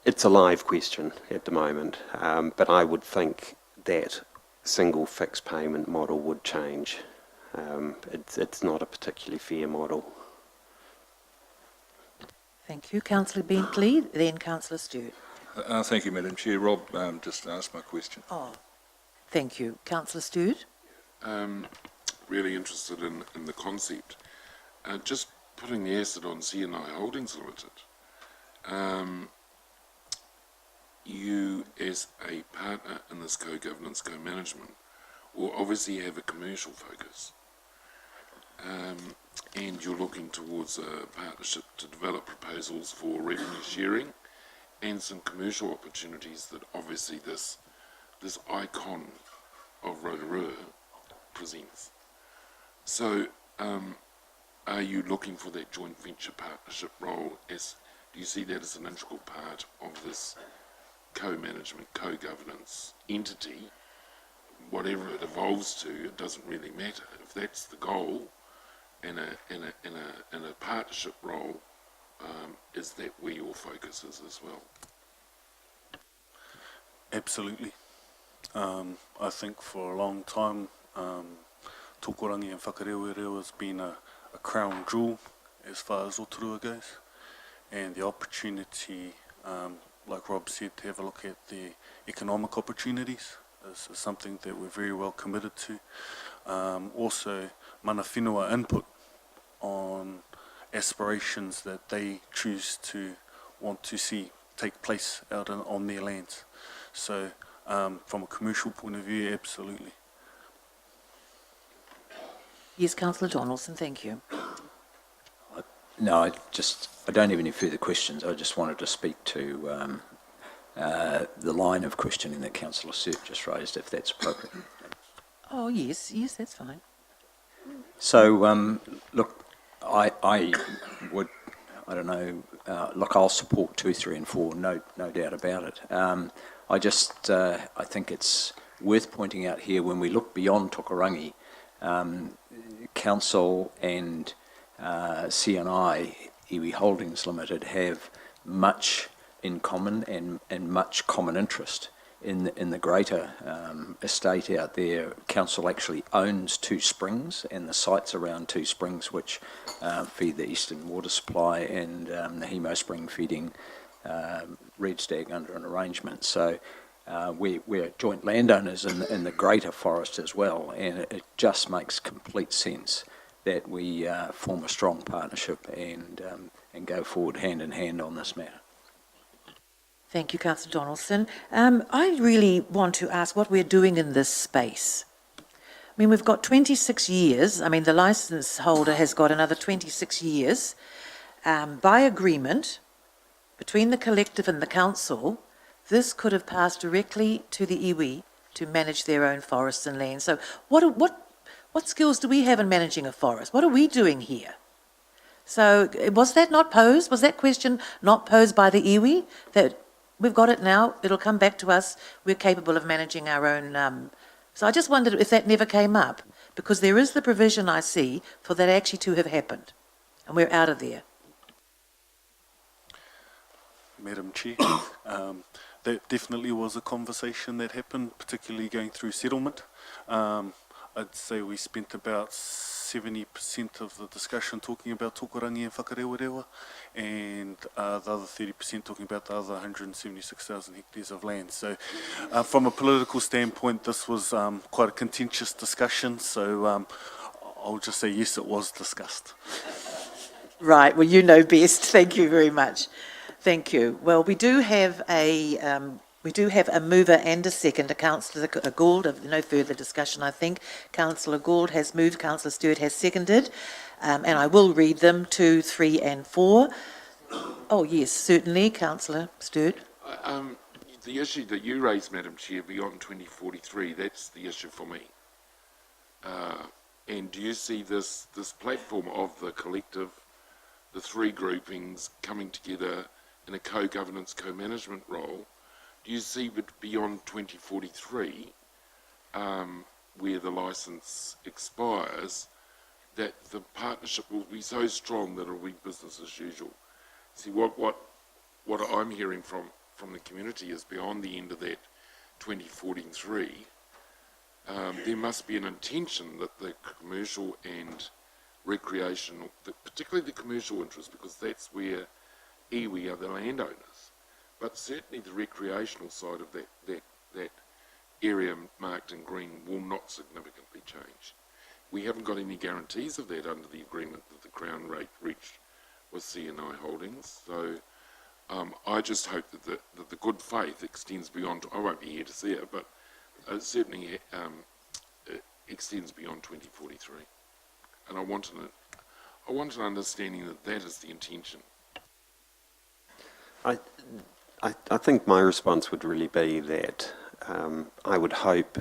it's a live question at the moment, but I would think that single fixed payment model would change. It's not a particularly fair model. Thank you. Councillor Bentley, then Councillor Stewart. Thank you, Madam Chair. Rob just asked my question. Oh, thank you. Councillor Stewart. Really interested in the concept. Just putting the asset on CNI Holdings Limited. You, as a partner in this co-governance, co-management, will obviously have a commercial focus. And you're looking towards a partnership to develop proposals for revenue sharing and some commercial opportunities that obviously this icon of Rotorua presents. So, are you looking for that joint venture partnership role? Do you see that as an integral part of this co-management, co-governance entity? Whatever it evolves to, it doesn't really matter. If that's the goal, in a partnership role, is that where your focus is as well? Absolutely. I think for a long time, Tokorangi and Whakarewireo has been a crown jewel as far as Rotorua goes, and the opportunity, like Rob said, to have a look at the economic opportunities is something that we're very well committed to. Also, mana whenua input on aspirations that they choose to want to see take place out on their lands. So, from a commercial point of view, absolutely. Yes, Councillor Donaldson, thank you. No, I don't have any further questions. I just wanted to speak to the line of questioning that Councillor Surt just raised, if that's appropriate. Oh, yes, that's fine. So, look, I don't know, look, I'll support 2, 3 and 4, no doubt about it. I think it's worth pointing out here, when we look beyond Tokorangi, Council and CNI, Iwi Holdings Limited, have much in common and much common interest in the greater estate out there. Council actually owns 2 springs and the sites around 2 springs which feed the eastern water supply, and the Hemo Spring feeding Red Stag under an arrangement. So we're joint landowners in the greater forest as well, and it just makes complete sense that we form a strong partnership and go forward hand in hand on this matter. Thank you, Councillor Donaldson. I really want to ask what we're doing in this space. I mean, we've got 26 years. I mean, the licence holder has got another 26 years. By agreement between the collective and the council, this could have passed directly to the iwi to manage their own forests and land. So what skills do we have in managing a forest? What are we doing here? So was that not posed? Was that question not posed by the iwi, that we've got it now, it'll come back to us, we're capable of managing our own... So I just wondered if that never came up, because there is the provision, I see, for that actually to have happened, and we're out of there. Madam Chair, that definitely was a conversation that happened, particularly going through settlement. I'd say we spent about 70% of the discussion talking about tokorangi and whakarewarewa, and the other 30% talking about the other 176,000 hectares of land. So from a political standpoint, this was quite a contentious discussion, so I'll just say yes, it was discussed. Right, well, you know best. Thank you very much. Thank you. Well, we do have a mover and a second, Councillor Gould. No further discussion, I think. Councillor Gould has moved, Councillor Stewart has seconded, and I will read them, 2, 3 and 4. Oh, yes, certainly, Councillor Stewart. The issue that you raised, Madam Chair, beyond 2043, that's the issue for me. And do you see this platform of the collective, the three groupings coming together in a co-governance, co-management role? Do you see it beyond 2043, where the licence expires, that the partnership will be so strong that it'll be business as usual? See, what I'm hearing from the community is beyond the end of that 2043, there must be an intention that the commercial and recreational, particularly the commercial interest, because that's where iwi are the landowners, but certainly the recreational side of that area marked in green will not significantly change. We haven't got any guarantees of that under the agreement that the Crown reached with CNI Holdings, so I just hope that the good faith extends beyond, I won't be here to see it, but it certainly it extends beyond 2043. And I want an understanding that that is the intention. I think my response would really be that I would hope,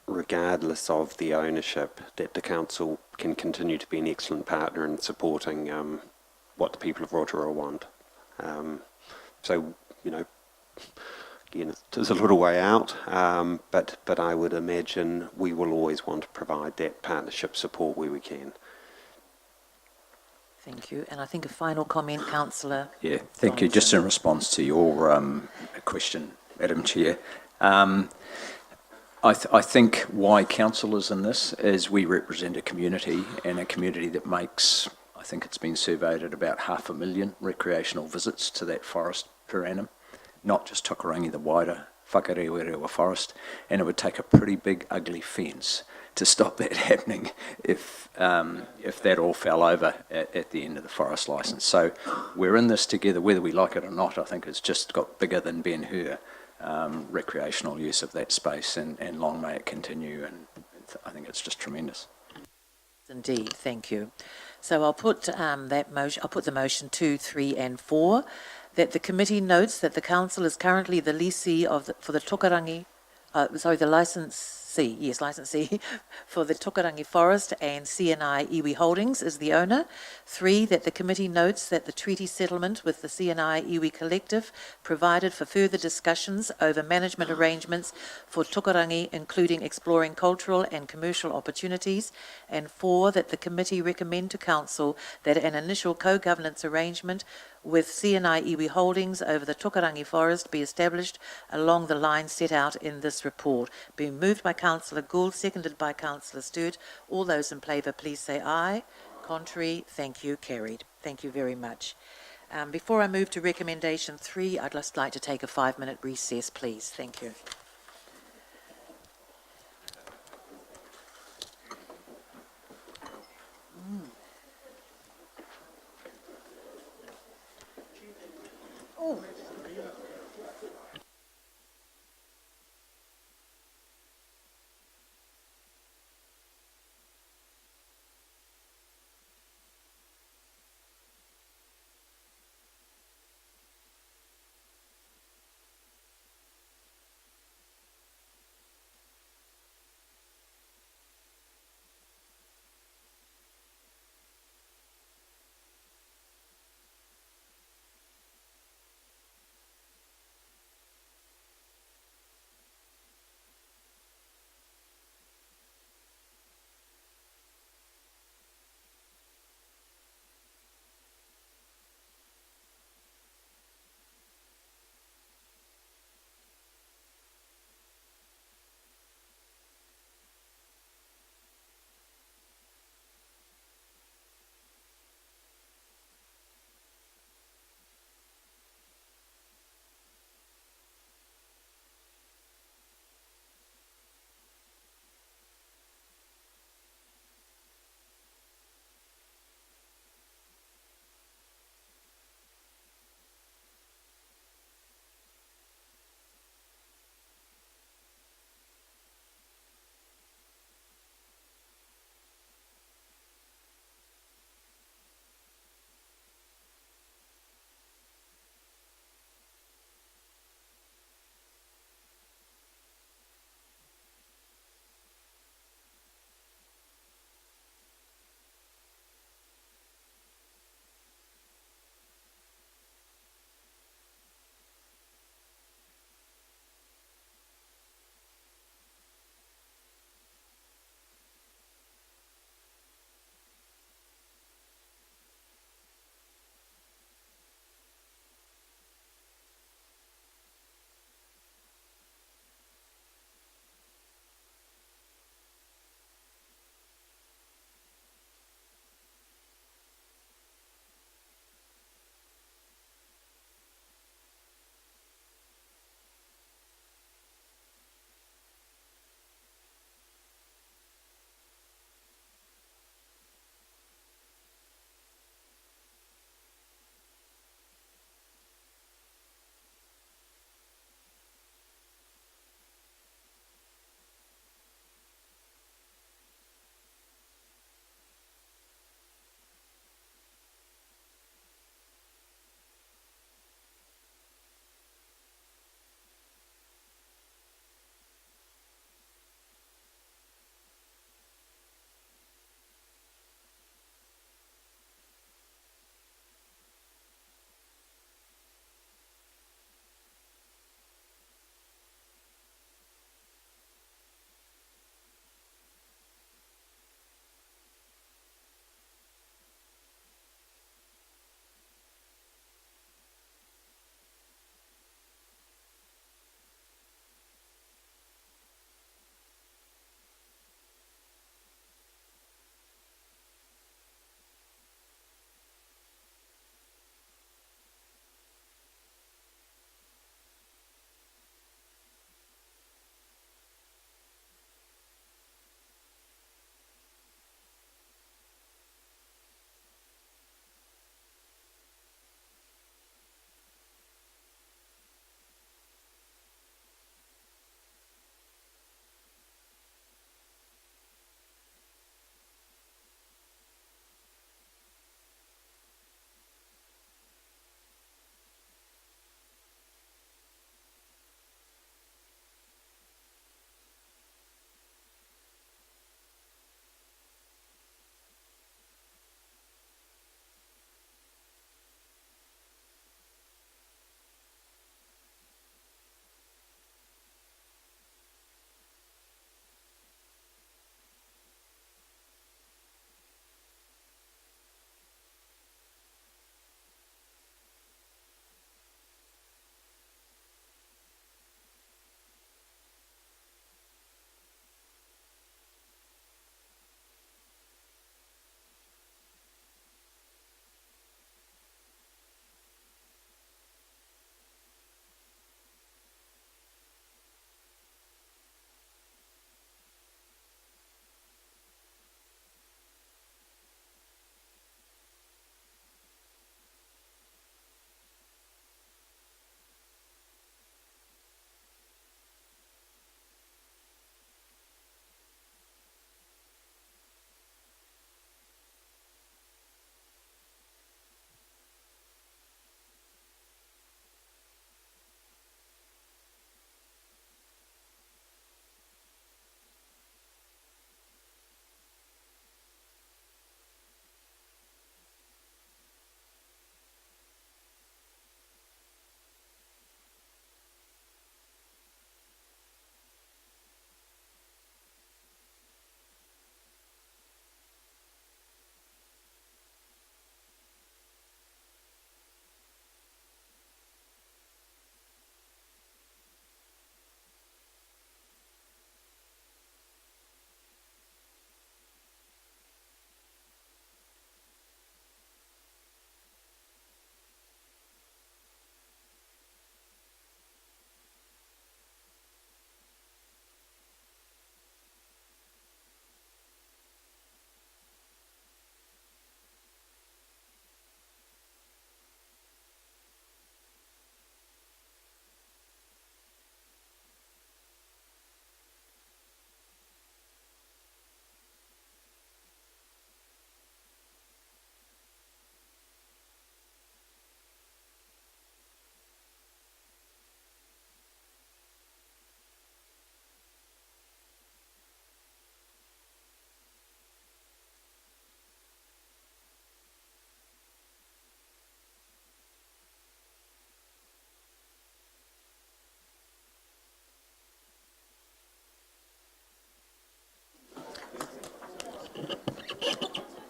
regardless of the ownership, that the council can continue to be an excellent partner in supporting what the people of Rotorua want. So, you know, again, it's a little way out, but I would imagine we will always want to provide that partnership support where we can. Thank you. And I think a final comment, Councillor. Yeah, thank you. Just in response to your question, Madam Chair, I think why council is in this is we represent a community, and a community that makes, I think it's been surveyed at about 500,000 recreational visits to that forest per annum, not just Tokarangi, the wider Whakarewarewa forest, and it would take a pretty big ugly fence to stop that happening if that all fell over at the end of the forest licence. So we're in this together, whether we like it or not. I think it's just got bigger than Ben-Hur, recreational use of that space, and long may it continue, and I think it's just tremendous. Indeed, thank you. So I'll put that motion. I'll put the motion 2, 3 and 4, that the committee notes that the council is currently the lessee for the Tokarangi, the licensee for the Tokarangi Forest, and CNI Iwi Holdings is the owner. 3, that the committee notes that the treaty settlement with the CNI Iwi Collective provided for further discussions over management arrangements for Tokarangi, including exploring cultural and commercial opportunities. And 4, that the committee recommend to council that an initial co-governance arrangement with CNI Iwi Holdings over the Tokarangi Forest be established along the lines set out in this report. Being moved by Councillor Gould, seconded by Councillor Stewart. All those in favour, please say aye. Contrary, thank you, carried. Thank you very much. Before I move to recommendation 3, I'd just like to take a 5-minute recess, please. Thank you.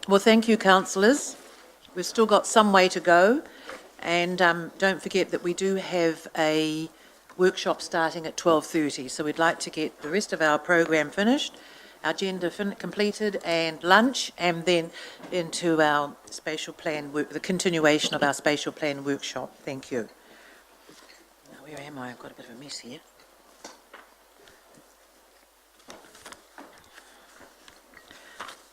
Well, thank you, councillors. We've still got some way to go. And don't forget that we do have a workshop starting at 12:30. So we'd like to get the rest of our program finished, our agenda completed, and lunch, and then into our spatial plan work, the continuation of our spatial plan workshop. Thank you. Now, where am I? I've got a bit of a mess here.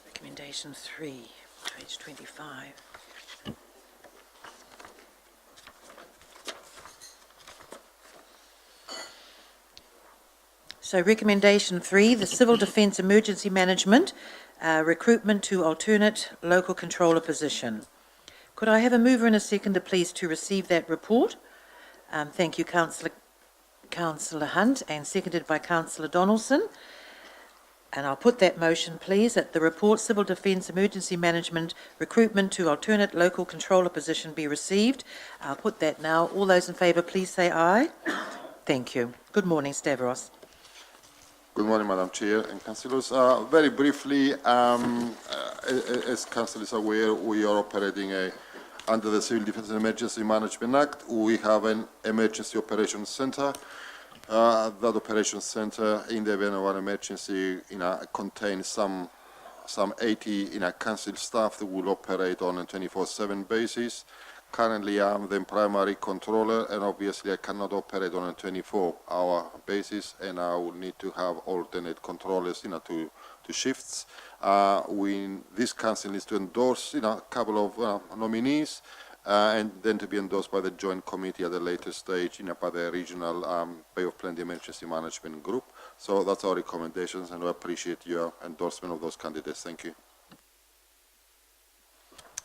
Recommendation 3, page 25. So recommendation 3, the Civil Defence Emergency Management, recruitment to alternate local controller position. Could I have a mover and a seconder, please, to receive that report? Thank you, Councillor Hunt, and seconded by Councillor Donaldson. And I'll put that motion, please, that the report Civil Defence Emergency Management recruitment to alternate local controller position be received. I'll put that now. All those in favour, please say aye. Thank you. Good morning, Stavros. Good morning, Madam Chair and Councillors. Very briefly, as Council is aware, we are operating under the Civil Defence and Emergency Management Act. We have an emergency operations centre. That operations centre, in the event of an emergency, contains some 80 council staff that will operate on a 24/7 basis. Currently, I'm the primary controller, and obviously I cannot operate on a 24-hour basis, and I will need to have alternate controllers, to shifts. This council needs to endorse, a couple of nominees, and then to be endorsed by the joint committee at a later stage, by the regional Bay of Plenty Emergency Management Group. So that's our recommendations, and we appreciate your endorsement of those candidates. Thank you.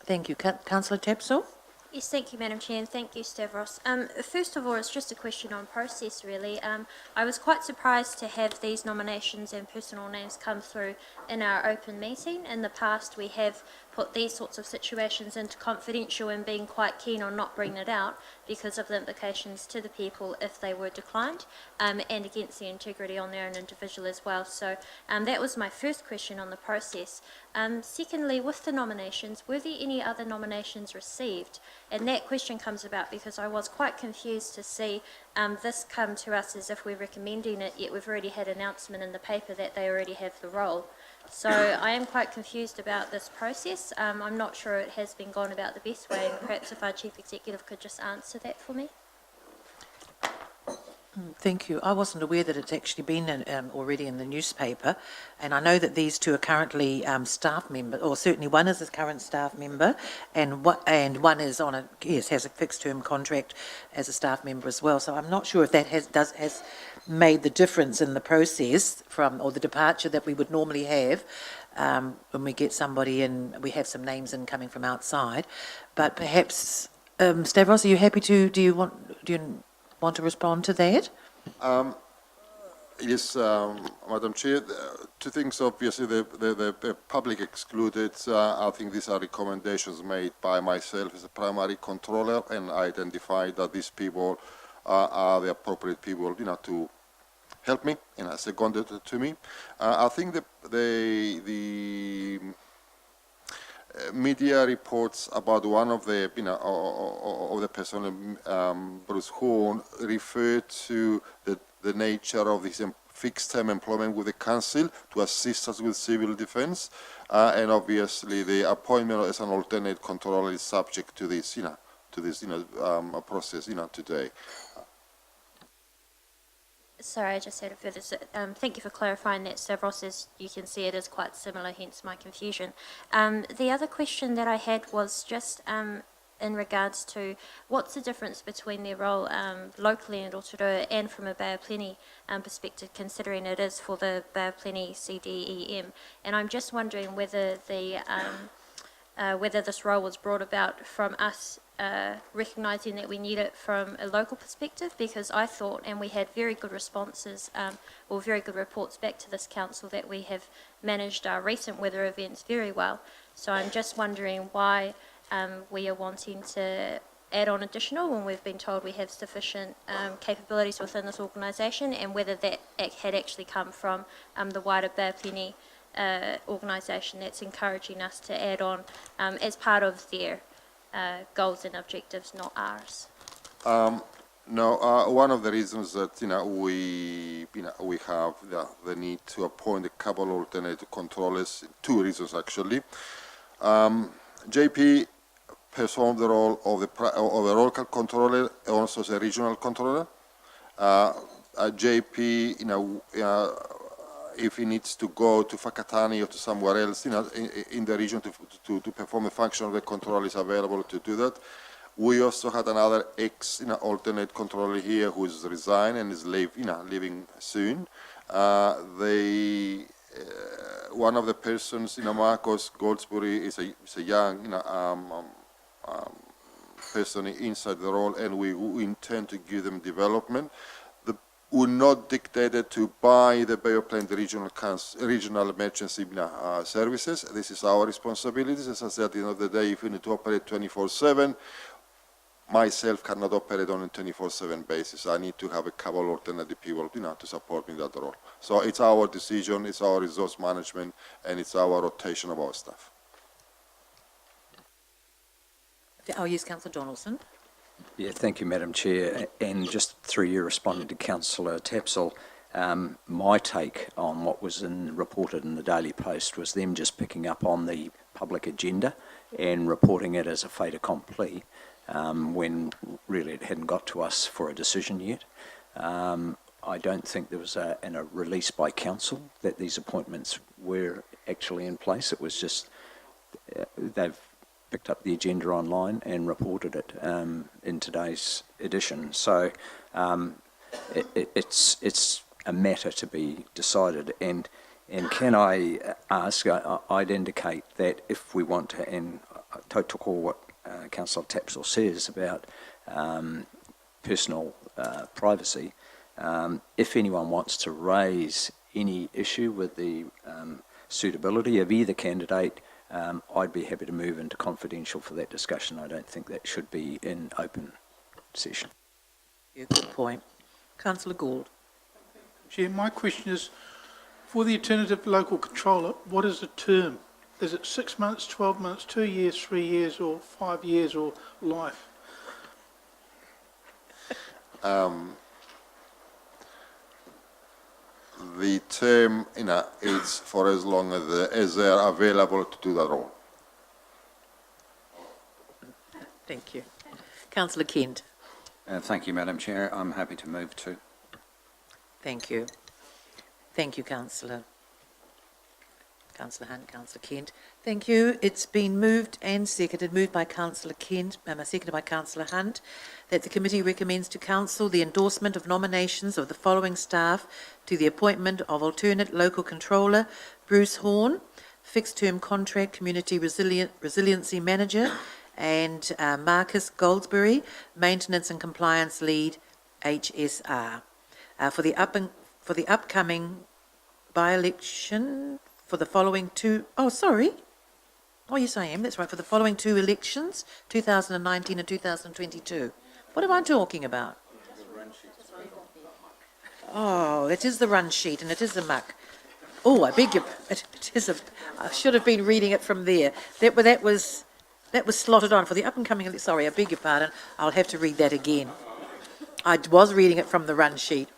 Thank you. Councillor Tapsell? Yes, thank you, Madam Chair, and thank you, Stavros. First of all, it's just a question on process, really. I was quite surprised to have these nominations and personal names come through in our open meeting. In the past, we have put these sorts of situations into confidential and been quite keen on not bringing it out because of the implications to the people if they were declined, and against the integrity on their own individual as well. So that was my first question on the process. Secondly, with the nominations, were there any other nominations received? And that question comes about because I was quite confused to see this come to us as if we're recommending it, yet we've already had an announcement in the paper that they already have the role. So I am quite confused about this process. I'm not sure it has been gone about the best way, and perhaps if our Chief Executive could just answer that for me. Thank you. I wasn't aware that it's actually been already in the newspaper, and I know that these two are currently staff members, or certainly one is a current staff member, and one is on has a fixed term contract as a staff member as well. So I'm not sure if that has made the difference in the process or the departure that we would normally have when we get somebody in. We have some names in coming from outside, but perhaps Stavros, are you happy to? Do you want to respond to that? Yes, Madam Chair. Two things. Obviously, the public excluded. I think these are recommendations made by myself as a primary controller, and I identified that these people are the appropriate people, to help me and seconded to me. I think the media reports about one of the of the person, Bruce Horn, referred to the nature of his fixed-term employment with the council to assist us with civil defence, and obviously the appointment as an alternate controller is subject to this, process, today. Sorry, I just had a further. Thank you for clarifying that, Stavros. As you can see, it is quite similar, hence my confusion. The other question that I had was just in regards to what's the difference between their role locally in Rotorua and from a Bay of Plenty perspective, considering it is for the Bay of Plenty CDEM. And I'm just wondering whether whether this role was brought about from us recognising that we need it from a local perspective, because I thought, and we had very good responses or very good reports back to this council, that we have managed our recent weather events very well. So I'm just wondering why we are wanting to add on additional when we've been told we have sufficient capabilities within this organisation, and whether that had actually come from the wider Bay of Plenty organisation that's encouraging us to add on as part of their goals and objectives, not ours. No, one of the reasons that we have the need to appoint a couple of alternate controllers, two reasons actually. JP performed the role of the local controller, also as a regional controller. JP, if he needs to go to Whakatane or to somewhere else, in the region to perform a function of the controller, is available to do that. We also had another alternate controller here who is resigned and is leaving soon. One of the persons, Marcos Goldsbury, is a young, person inside the role, and we intend to give them development. We're not dictated to buy the Bay of Plenty regional emergency services. This is our responsibility. As I said, at the end of the day, if we need to operate 24/7, myself cannot operate on a 24/7 basis. I need to have a couple of alternative people, to support me in that role. So it's our decision, it's our resource management, and it's our rotation of our staff. I'll use Councillor Donaldson. Yeah, thank you, Madam Chair. And just through you responding to Councillor Tapsell, my take on what was reported in the Daily Post was them just picking up on the public agenda and reporting it as a fait accompli, when really it hadn't got to us for a decision yet. I don't think there was a release by council that these appointments were actually in place. It was just they've picked up the agenda online and reported it in today's edition. So it's a matter to be decided. And can I ask? I'd indicate that if we want to, and I took all what Councillor Tapsell says about personal privacy. If anyone wants to raise any issue with the suitability of either candidate, I'd be happy to move into confidential for that discussion. I don't think that should be in open session. Yeah, good point. Councillor Gould. Chair, my question is, for the alternative local controller, what is the term? Is it 6 months, 12 months, 2 years, 3 years, or 5 years, or life? The term, is for as long as they are available to do that role. Thank you. Councillor Kent. Thank you, Madam Chair. I'm happy to move to. Thank you. Thank you, Councillor. Councillor Hunt, Councillor Kent. Thank you. It's been moved and seconded, moved by Councillor Kent, seconded by Councillor Hunt, that the committee recommends to Council the endorsement of nominations of the following staff to the appointment of alternate local controller Bruce Horn, fixed-term contract community resiliency manager, and Marcus Goldsbury, maintenance and compliance lead, HSR, for the upcoming by-election. For the following two, yes, I am, that's right, for the following two elections, 2019 and 2022. What am I talking about? Oh, it is the run sheet and it is the muck. Oh, I beg your, it is I should have been reading it from there. That was slotted on for the up and coming, sorry, I beg your pardon, I'll have to read that again. I was reading it from the run sheet.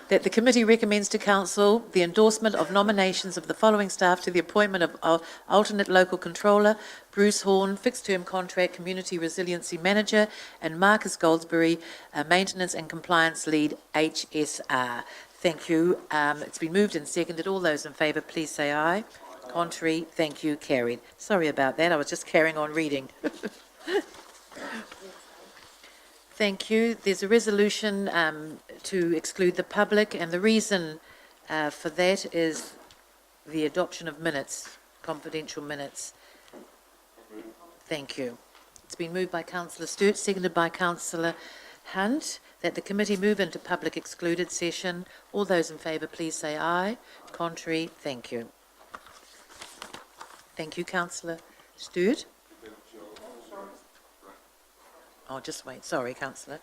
That the committee recommends to Council the endorsement of nominations of the following staff to the appointment of alternate local controller Bruce Horn, fixed-term contract community resiliency manager, and Marcus Goldsbury, maintenance and compliance lead, HSR. Thank you. It's been moved and seconded. All those in favour, please say aye. Contrary, thank you. Carried. Sorry about that. I was just carrying on reading. Thank you. There's a resolution to exclude the public, and the reason for that is the adoption of minutes, confidential minutes. Thank you. It's been moved by Councillor Sturt, seconded by Councillor Hunt, that the committee move into public excluded session. All those in favour, please say aye. Contrary, thank you. Thank you, Councillor Sturt. Oh, just wait. Sorry, Councillor.